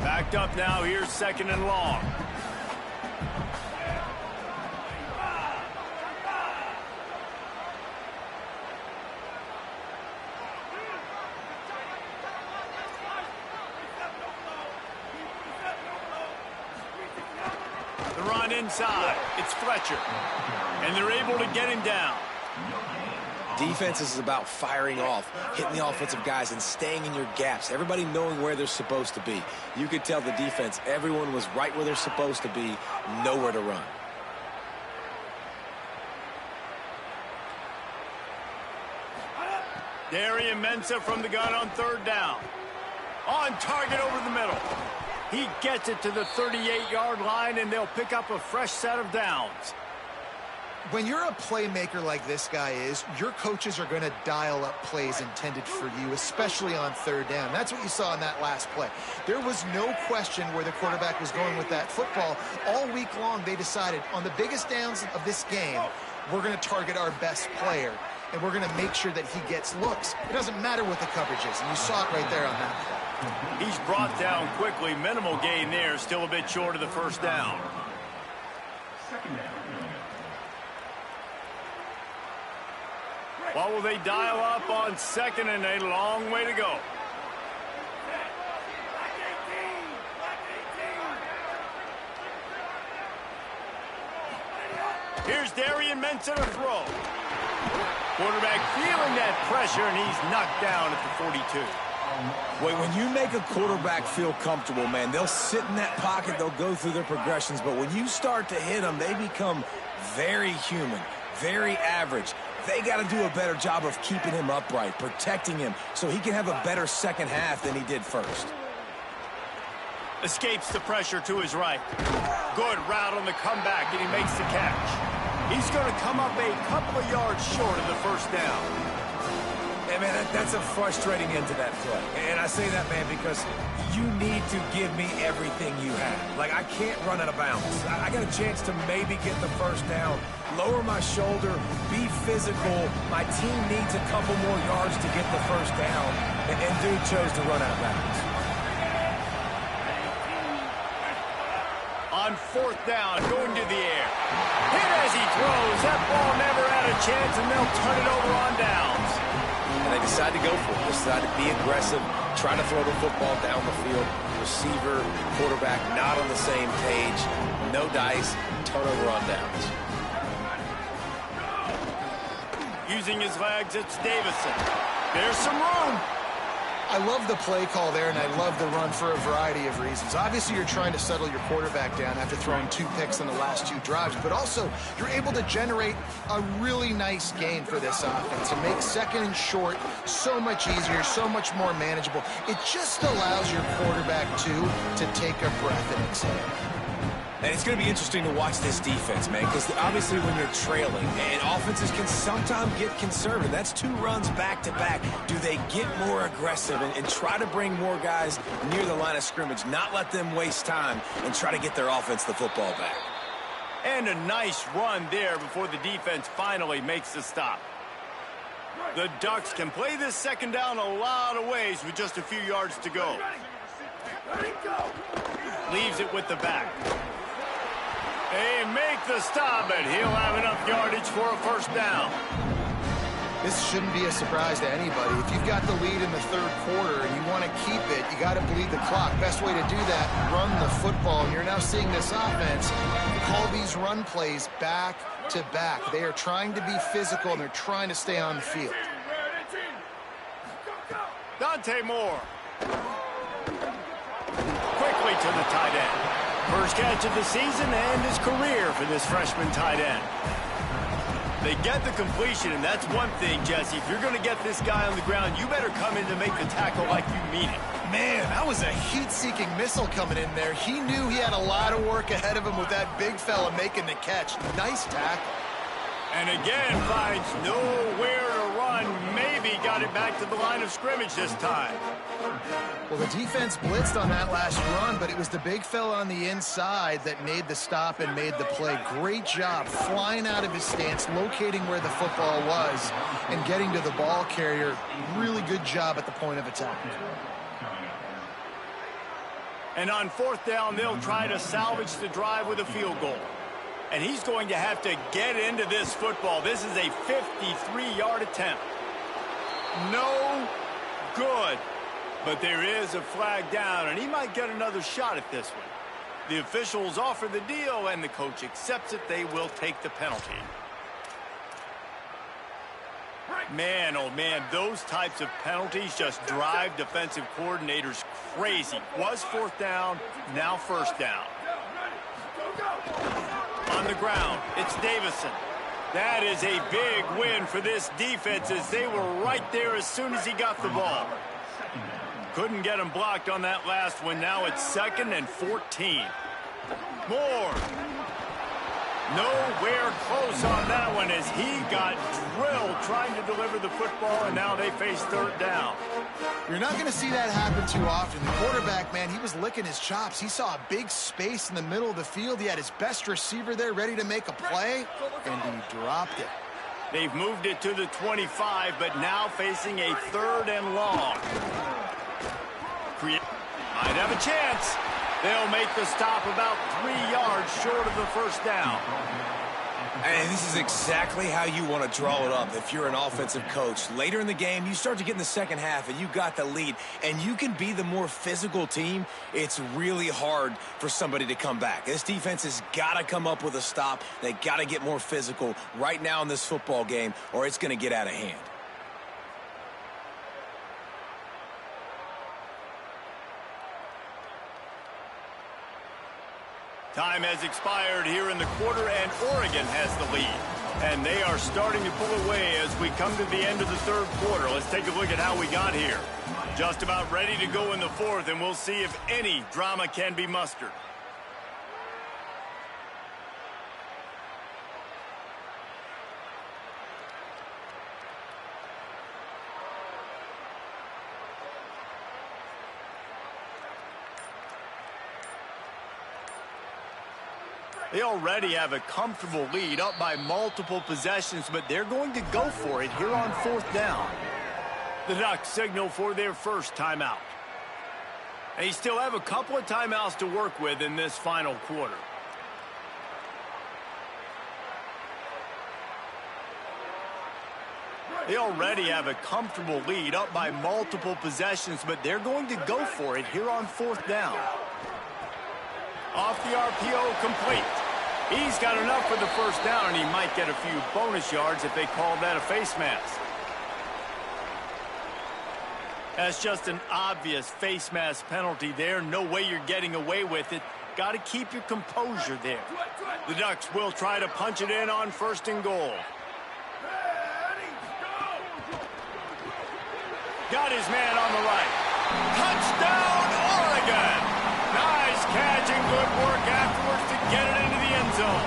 Backed up now. Here's 2nd and long. Inside, it's Fletcher, and they're able to get him down. Defense is about firing off, hitting the offensive guys, and staying in your gaps. Everybody knowing where they're supposed to be. You could tell the defense, everyone was right where they're supposed to be, nowhere to run. Darian Mensah from the gun on 3rd down. On target over the middle. He gets it to the 38-yard line, and they'll pick up a fresh set of downs. When you're a playmaker like this guy is, your coaches are going to dial up plays intended for you, especially on 3rd down. That's what you saw in that last play. There was no question where the quarterback was going with that football. All week long, they decided on the biggest downs of this game, we're going to target our best player, and we're going to make sure that he gets looks. It doesn't matter what the coverage is, and you saw it right there on that play. He's brought down quickly. Minimal gain there. Still a bit short of the 1st down. What will they dial up on 2nd and a long way to go? Here's Darian Mensah to throw. Quarterback feeling that pressure, and he's knocked down at the 42. When you make a quarterback feel comfortable, man, they'll sit in that pocket, they'll go through their progressions, but when you start to hit them, they become very human, very average. They got to do a better job of keeping him upright, protecting him, so he can have a better second half than he did first. Escapes the pressure to his right. Good route on the comeback, and he makes the catch. He's going to come up a couple of yards short of the 1st down. Hey, man, that's a frustrating end to that play. And I say that, man, because you need to give me everything you have. Like, I can't run out of bounds. I got a chance to maybe get the 1st down, lower my shoulder, be physical. My team needs a couple more yards to get the 1st down, and dude chose to run out of bounds. On 4th down, going to the air. Hit as he throws. That ball never had a chance, and they'll turn it over on downs. And they decide to go for it. They decide to be aggressive, try to throw the football down the field. Receiver, quarterback, not on the same page. No dice, turnover on downs. Using his legs, it's Davison. There's some room. I love the play call there, and I love the run for a variety of reasons. Obviously, you're trying to settle your quarterback down after throwing 2 picks in the last 2 drives, but also you're able to generate a really nice gain for this offense. It makes 2nd and short so much easier, so much more manageable. It just allows your quarterback, too, to take a breath and exhale. And it's going to be interesting to watch this defense, man, because obviously when you're trailing, and offenses can sometimes get conservative. That's 2 runs back-to-back. Do they get more aggressive and try to bring more guys near the line of scrimmage, not let them waste time, and try to get their offense the football back? And a nice run there before the defense finally makes the stop. The Ducks can play this 2nd down a lot of ways with just a few yards to go. Leaves it with the back. They make the stop, and he'll have enough yardage for a first down. This shouldn't be a surprise to anybody. If you've got the lead in the third quarter and you want to keep it, you got to bleed the clock. Best way to do that, run the football. And you're now seeing this offense call these run plays back to back. They are trying to be physical, and they're trying to stay on the field. Dante Moore. Quickly to the tight end. First catch of the season and his career for this freshman tight end. They get the completion, and that's one thing, Jesse. If you're going to get this guy on the ground, you better come in to make the tackle like you mean it. Man, that was a heat-seeking missile coming in there. He knew he had a lot of work ahead of him with that big fella making the catch. Nice tackle. And again, finds nowhere to run. Maybe got it back to the line of scrimmage this time. Well, the defense blitzed on that last run, but it was the big fella on the inside that made the stop and made the play. Great job flying out of his stance, locating where the football was, and getting to the ball carrier. Really good job at the point of attack. And on fourth down, they'll try to salvage the drive with a field goal. And he's going to have to get into this football. This is a 53-yard attempt. No good. But there is a flag down, and he might get another shot at this one. The officials offer the deal, and the coach accepts it. They will take the penalty. Man, oh man, those types of penalties just drive defensive coordinators crazy. Was fourth down, now first down. On the ground, it's Davison. That is a big win for this defense as they were right there as soon as he got the ball. Couldn't get him blocked on that last one. Now it's 2nd and 14. Moore. Nowhere close on that one as he got drilled trying to deliver the football, and now they face third down. You're not going to see that happen too often. The quarterback, man, he was licking his chops. He saw a big space in the middle of the field. He had his best receiver there ready to make a play, and he dropped it. They've moved it to the 25, but now facing a 3rd and long. Might have a chance. They'll make the stop about 3 yards short of the first down. And this is exactly how you want to draw it up if you're an offensive coach. Later in the game, you start to get in the second half, and you got the lead, and you can be the more physical team. It's really hard for somebody to come back. This defense has got to come up with a stop. They got to get more physical right now in this football game, or it's going to get out of hand. Time has expired here in the quarter, and Oregon has the lead. And they are starting to pull away as we come to the end of the third quarter. Let's take a look at how we got here. Just about ready to go in the fourth, and we'll see if any drama can be mustered. They already have a comfortable lead, up by multiple possessions, but they're going to go for it here on fourth down. The Ducks signal for their first timeout. They still have a couple of timeouts to work with in this final quarter. They already have a comfortable lead, up by multiple possessions, but they're going to go for it here on fourth down. Off the RPO, complete. He's got enough for the first down, and he might get a few bonus yards if they call that a face mask. That's just an obvious face mask penalty there. No way you're getting away with it. Got to keep your composure there. The Ducks will try to punch it in on 1st and goal. Got his man on the right. Touchdown, Oregon! Nice catch and good work afterwards to get it into the end zone.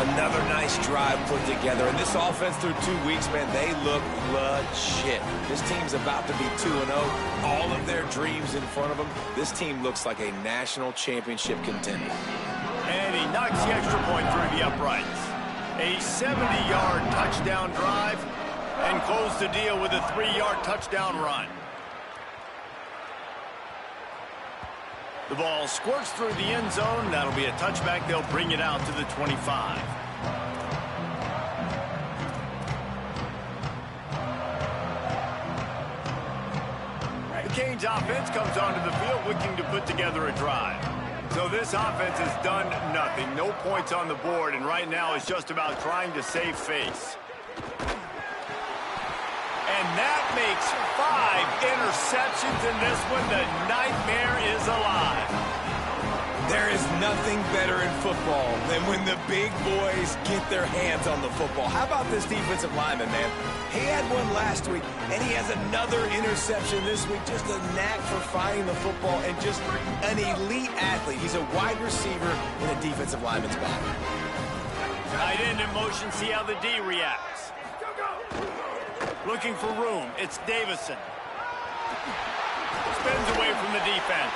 Another nice drive put together. And this offense through 2 weeks, man, they look legit. This team's about to be 2-0. All of their dreams in front of them. This team looks like a national championship contender. And he knocks the extra point through the uprights. A 70-yard touchdown drive, and close the deal with a 3-yard touchdown run. The ball squirts through the end zone. That'll be a touchback. They'll bring it out to the 25. The Canes offense comes onto the field looking to put together a drive. So this offense has done nothing. No points on the board, and right now it's just about trying to save face. And that makes 5 interceptions in this one. The nightmare is alive. There is nothing better in football than when the big boys get their hands on the football. How about this defensive lineman, man? He had one last week, and he has another interception this week. Just a knack for finding the football and just an elite athlete. He's a wide receiver in a defensive lineman's back. Tight end in motion, see how the D reacts. Looking for room, it's Davison. Spins away from the defense.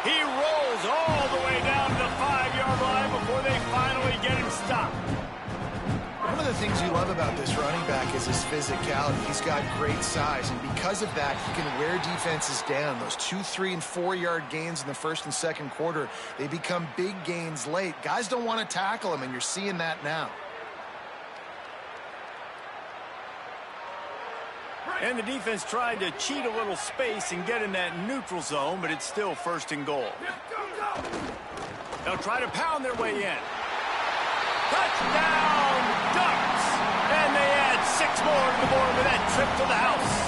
He rolls all the way down to the 5-yard line before they finally get him stopped. One of the things you love about this running back is his physicality. He's got great size, and because of that, he can wear defenses down. Those 2-, 3-, and 4-yard gains in the first and second quarter, they become big gains late. Guys don't want to tackle him, and you're seeing that now. And the defense tried to cheat a little space and get in that neutral zone, but it's still 1st and goal. They'll try to pound their way in. Touchdown, Ducks! And they add 6 more to the board with that trip to the house.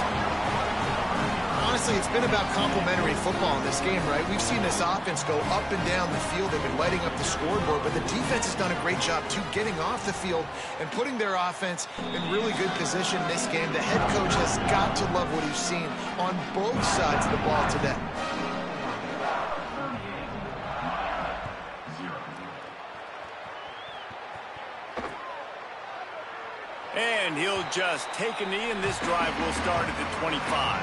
Honestly, it's been about complementary football in this game, right? We've seen this offense go up and down the field. They've been lighting up the scoreboard, but the defense has done a great job, too, getting off the field and putting their offense in really good position in this game. The head coach has got to love what he's seen on both sides of the ball today. And he'll just take a knee, and this drive will start at the 25.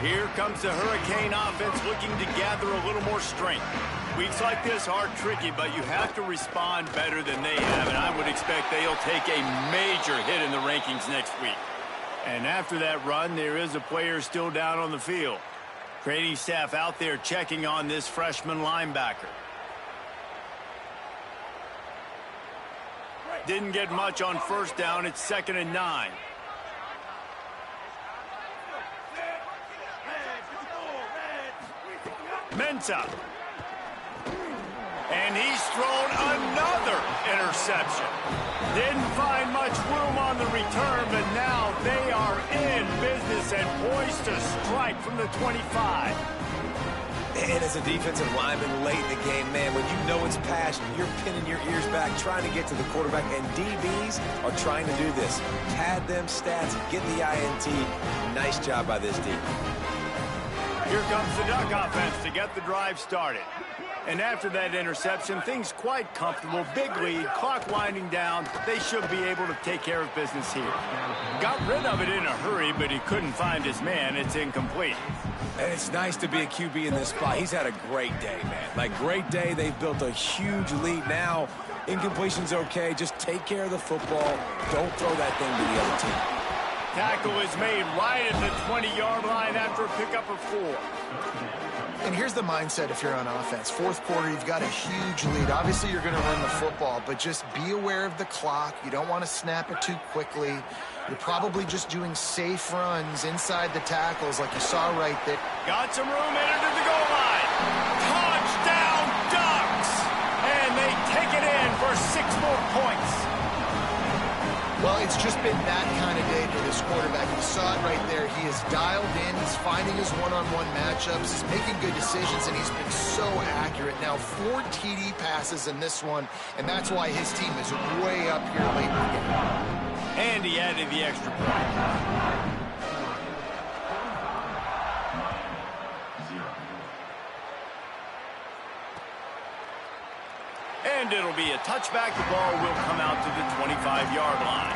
Here comes the Hurricane offense looking to gather a little more strength. Weeks like this are tricky, but you have to respond better than they have, and I would expect they'll take a major hit in the rankings next week. And after that run, there is a player still down on the field. Training staff out there checking on this freshman linebacker. Didn't get much on 1st down. It's 2nd and 9. Mensah. And he's thrown another interception. Didn't find much room on the return, but now they are in business and poised to strike from the 25. And as a defensive lineman late in the game, man, when you know it's passed, you're pinning your ears back, trying to get to the quarterback, and DBs are trying to do this. Pad them stats, get the INT. Nice job by this D. Here comes the Duck offense to get the drive started. And after that interception, things quite comfortable. Big lead, clock winding down. They should be able to take care of business here. Got rid of it in a hurry, but he couldn't find his man. It's incomplete. And it's nice to be a QB in this spot. He's had a great day, man. Like, great day. They've built a huge lead now. Incompletion's okay. Just take care of the football. Don't throw that thing to the other team. Tackle is made right at the 20-yard line after a pickup of 4. And here's the mindset if you're on offense. 4th quarter, you've got a huge lead. Obviously, you're going to run the football, but just be aware of the clock. You don't want to snap it too quickly. You're probably just doing safe runs inside the tackles like you saw right there. Got some room, entered the goal line. Touchdown, Ducks! And they take it in for 6 more points. Well, it's just been that kind of day for this quarterback. You saw it right there. He is dialed in. He's finding his one-on-one matchups. He's making good decisions, and he's been so accurate. Now, 4 TD passes in this one, and that's why his team is way up here late in the game. And he added the extra point. And it'll be a touchback. The ball will come out to the 25-yard line.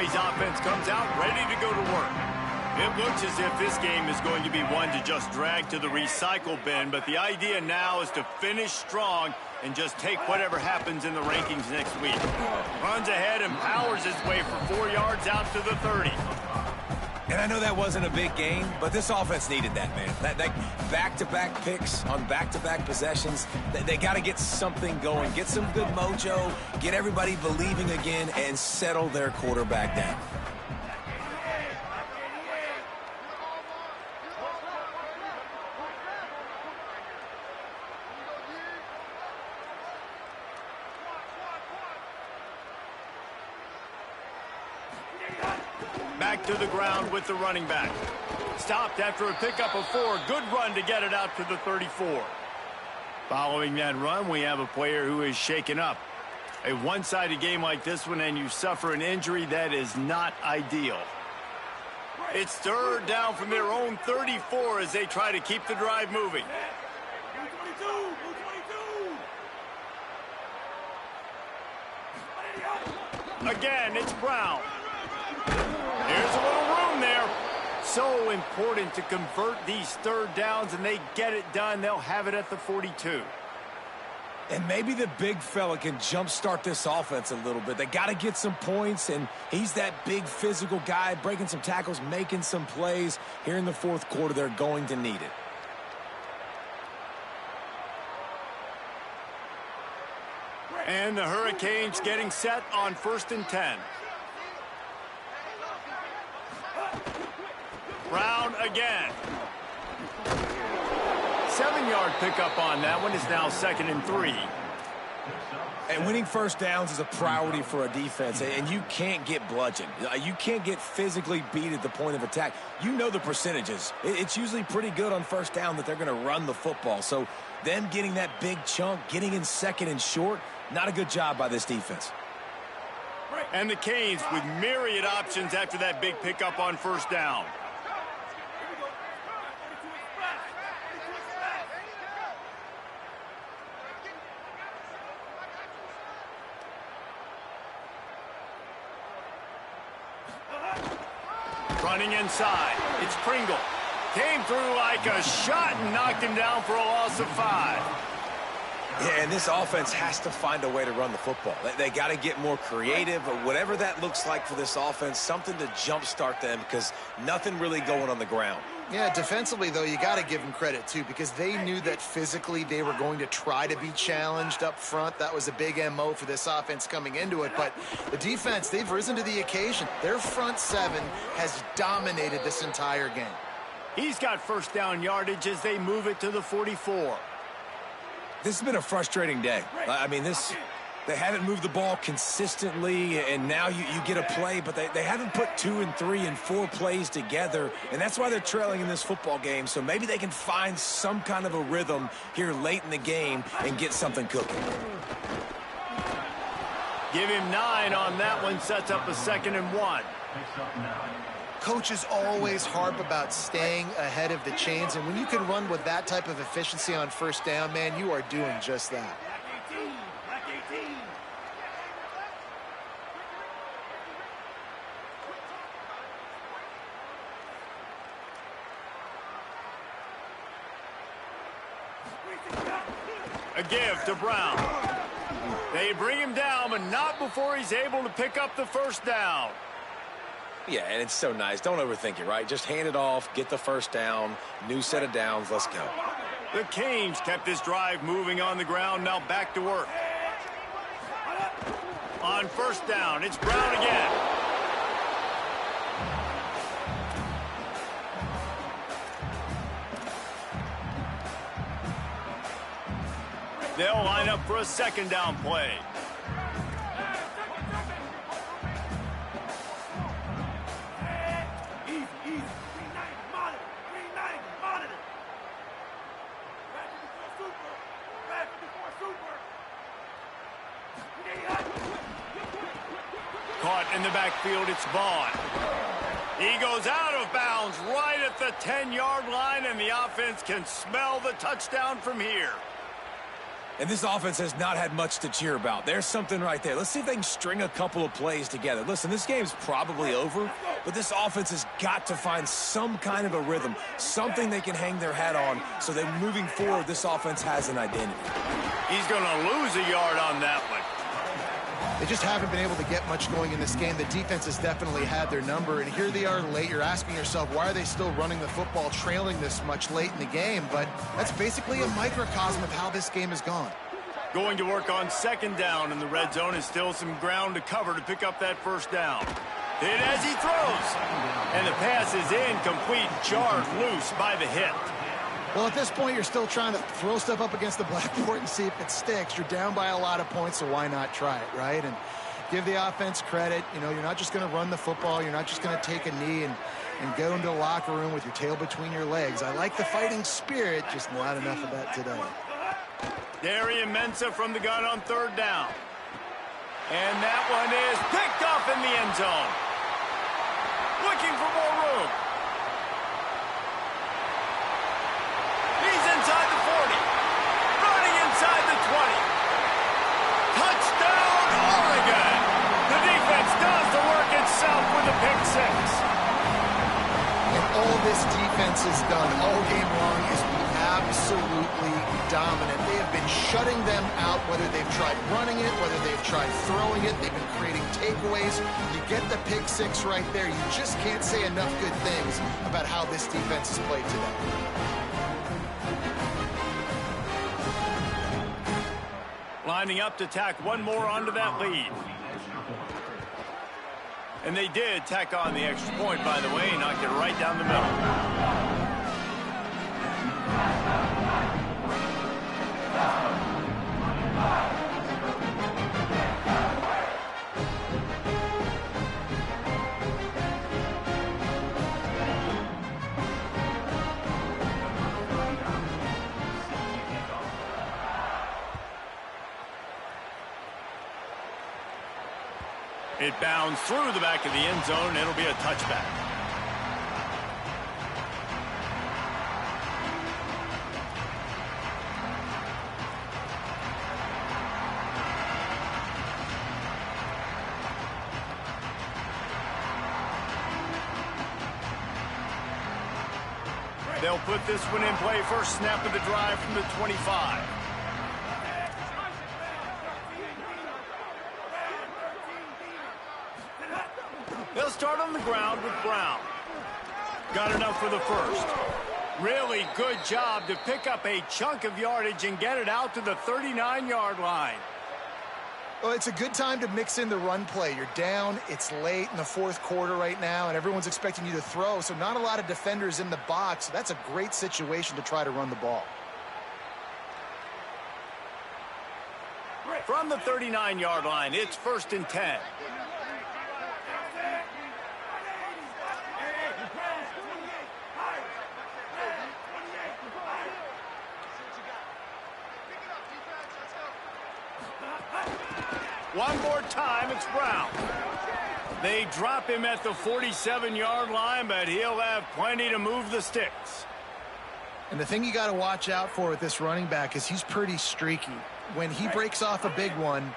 Miami's offense comes out ready to go to work. It looks as if this game is going to be one to just drag to the recycle bin, but the idea now is to finish strong and just take whatever happens in the rankings next week. Runs ahead and powers his way for 4 yards out to the 30. And I know that wasn't a big gain, but this offense needed that, man. That back-to-back picks on back-to-back possessions, they got to get something going, get some good mojo, get everybody believing again, and settle their quarterback down. Back to the ground with the running back. Stopped after a pickup of 4. Good run to get it out to the 34. Following that run, we have a player who is shaken up. A one-sided game like this one, and you suffer an injury, that is not ideal. It's third down from their own 34 as they try to keep the drive moving. Again, it's Brown. There's a little room there. So important to convert these third downs, and they get it done. They'll have it at the 42. And maybe the big fella can jumpstart this offense a little bit. They got to get some points, and he's that big physical guy, breaking some tackles, making some plays. Here in the fourth quarter, they're going to need it. And the Hurricanes getting set on 1st and 10. Brown again. 7-yard pickup on that one. Is now 2nd and 3. And winning first downs is a priority for a defense, and you can't get bludgeoned. You can't get physically beat at the point of attack. You know the percentages. It's usually pretty good on first down that they're going to run the football. So them getting that big chunk, getting in 2nd and short, not a good job by this defense. And the Canes with myriad options after that big pickup on first down. Running inside, it's Pringle. Came through like a shot and knocked him down for a loss of 5. Yeah, and this offense has to find a way to run the football. They got to get more creative, or whatever that looks like for this offense, something to jumpstart them, because nothing really going on the ground. Yeah, defensively, though, you got to give them credit, too, because they knew that physically they were going to try to be challenged up front. That was a big MO for this offense coming into it. But the defense, they've risen to the occasion. Their front 7 has dominated this entire game. He's got first down yardage as they move it to the 44. This has been a frustrating day. I mean, they haven't moved the ball consistently, and now you get a play, but they haven't put 2 and 3 and 4 plays together, and that's why they're trailing in this football game. So maybe they can find some kind of a rhythm here late in the game and get something cooking. Give him 9 on that one, sets up a 2nd and 1. Coaches always harp about staying ahead of the chains, and when you can run with that type of efficiency on first down, man, you are doing just that. A give to Brown. They bring him down, but not before he's able to pick up the first down. Yeah, and it's so nice. Don't overthink it, right? Just hand it off, get the first down, new set of downs, let's go. The Canes kept this drive moving on the ground, now back to work. On first down, it's Brown again. They'll line up for a 2nd down play. Caught in the backfield, it's Vaughn. He goes out of bounds right at the 10-yard line, and the offense can smell the touchdown from here. And this offense has not had much to cheer about. There's something right there. Let's see if they can string a couple of plays together. Listen, this game's probably over, but this offense has got to find some kind of a rhythm, something they can hang their hat on so that moving forward, this offense has an identity. He's going to lose a yard on that one. They just haven't been able to get much going in this game. The defense has definitely had their number, and here they are late. You're asking yourself, why are they still running the football, trailing this much late in the game? But that's basically a microcosm of how this game has gone. Going to work on second down, and the red zone is still some ground to cover to pick up that first down. Hit as he throws, and the pass is incomplete, jarred loose by the hit. Well, at this point, you're still trying to throw stuff up against the blackboard and see if it sticks. You're down by a lot of points, so why not try it, right? And give the offense credit. You know, you're not just going to run the football. You're not just going to take a knee and go into the locker room with your tail between your legs. I like the fighting spirit, just not enough of that today. Darian Mensah from the gun on third down. And that one is picked off in the end zone. Looking for more room. He's inside the 40. Running inside the 20. Touchdown, Oregon. The defense does the work itself with a pick six. And all this defense has done all game long is be absolutely dominant. They have been shutting them out, whether they've tried running it, whether they've tried throwing it. They've been creating takeaways. You get the pick six right there. You just can't say enough good things about how this defense has played today. Lining up to tack one more onto that lead. And they did tack on the extra point, by the way, knocked it right down the middle. It bounds through the back of the end zone, and it'll be a touchback. They'll put this one in play. First snap of the drive from the 25. They'll start on the ground with Brown. Got enough for the first. Really good job to pick up a chunk of yardage and get it out to the 39-yard line. Well, it's a good time to mix in the run play. You're down, it's late in the fourth quarter right now, and everyone's expecting you to throw, so not a lot of defenders in the box. So that's a great situation to try to run the ball. From the 39-yard line, it's 1st and 10. One more time, it's Brown. They drop him at the 47-yard line, but he'll have plenty to move the sticks. And the thing you got to watch out for with this running back is he's pretty streaky. When he breaks off a big one,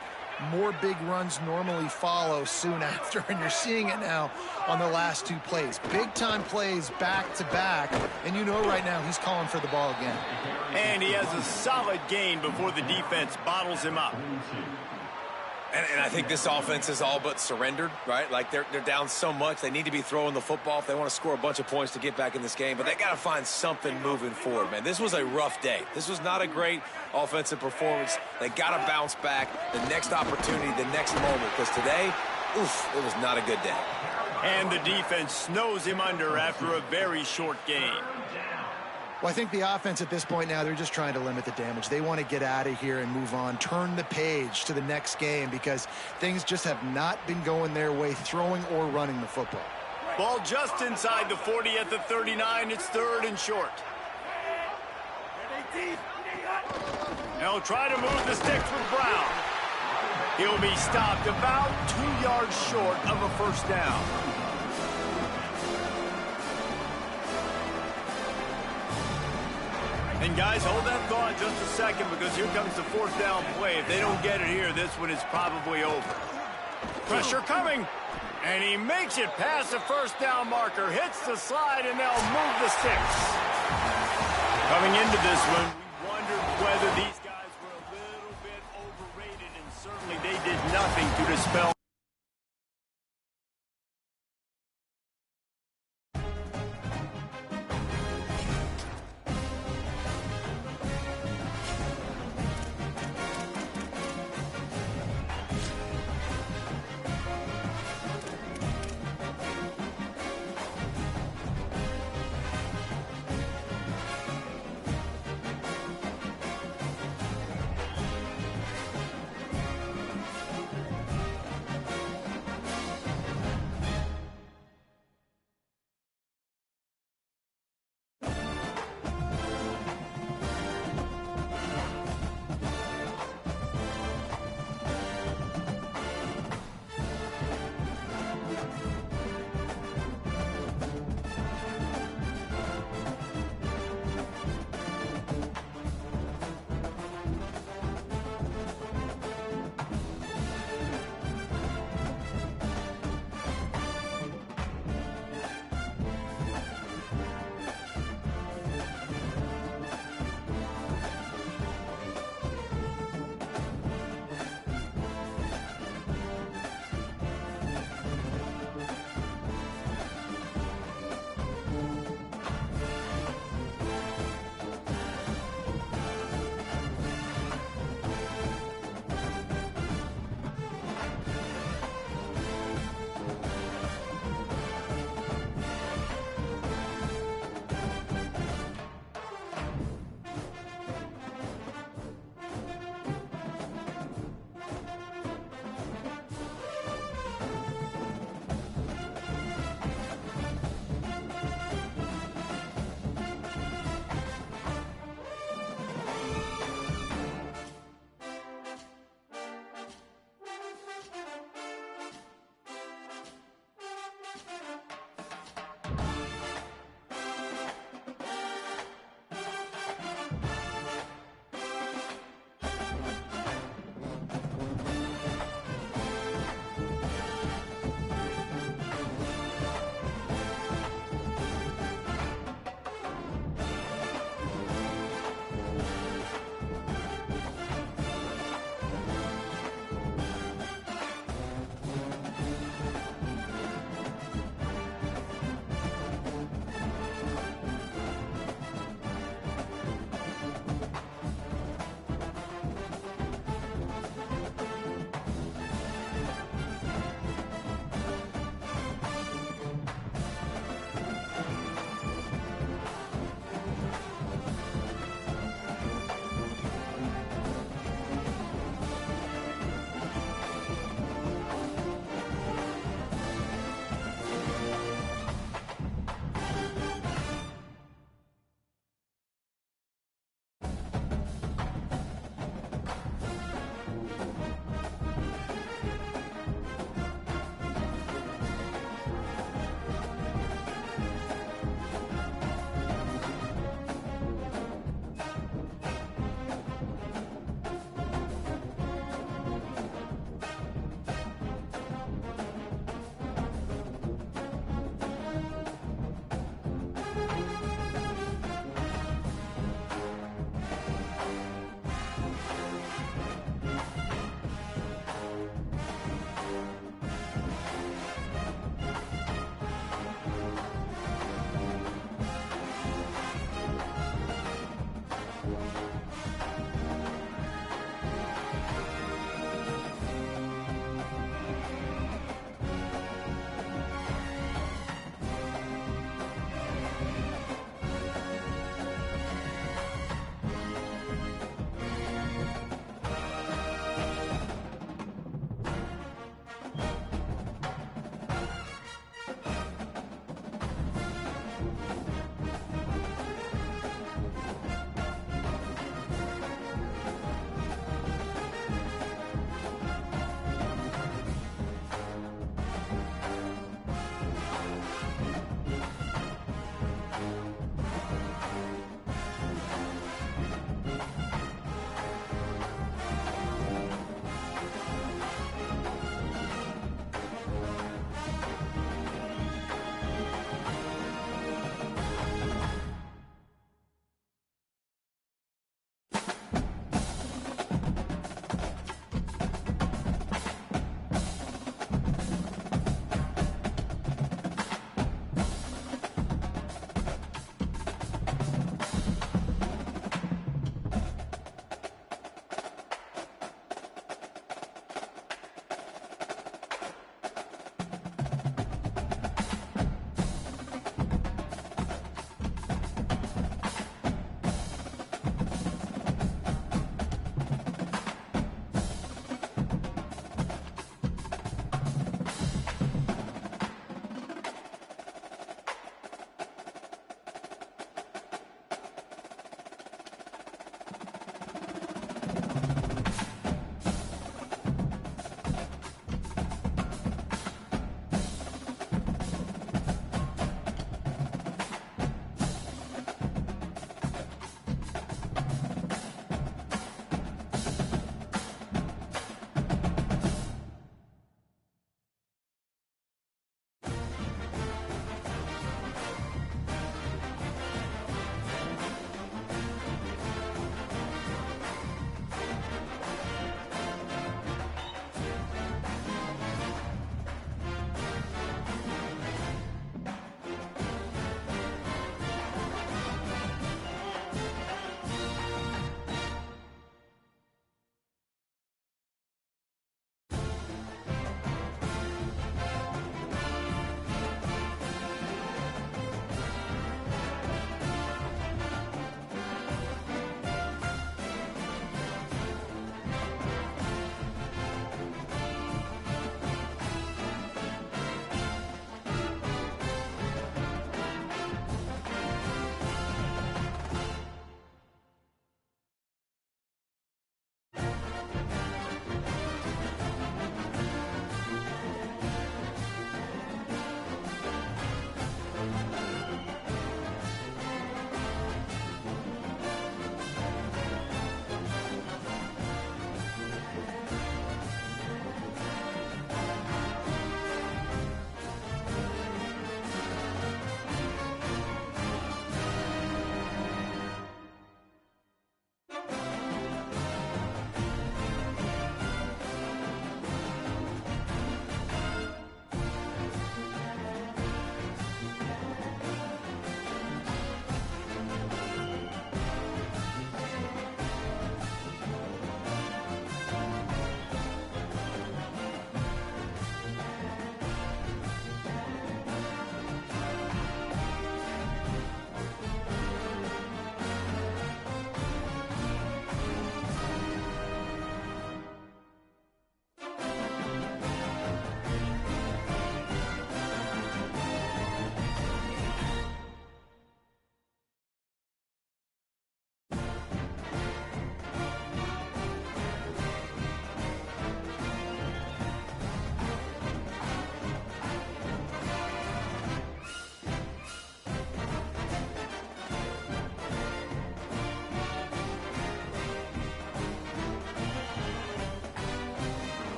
more big runs normally follow soon after, and you're seeing it now on the last two plays. Big-time plays back-to-back, and you know right now he's calling for the ball again. And he has a solid gain before the defense bottles him up. And I think this offense is all but surrendered, right? Like they're down so much. They need to be throwing the football if they want to score a bunch of points to get back in this game. But they got to find something moving forward, man. This was a rough day. This was not a great offensive performance. They got to bounce back the next opportunity, the next moment. Because today, oof, it was not a good day. And the defense snows him under after a very short game. Well, I think the offense at this point now, they're just trying to limit the damage. They want to get out of here and move on, turn the page to the next game because things just have not been going their way, throwing or running the football. Ball just inside the 40 at the 39. It's 3rd and short. They'll try to move the sticks with Brown. He'll be stopped about 2 yards short of a first down. And guys, hold that thought just a second because here comes the fourth down play. If they don't get it here, this one is probably over. Pressure coming. And he makes it past the first down marker, hits the slide, and they'll move the sticks. Coming into this one, we wondered whether these guys were a little bit overrated, and certainly they did nothing to dispel.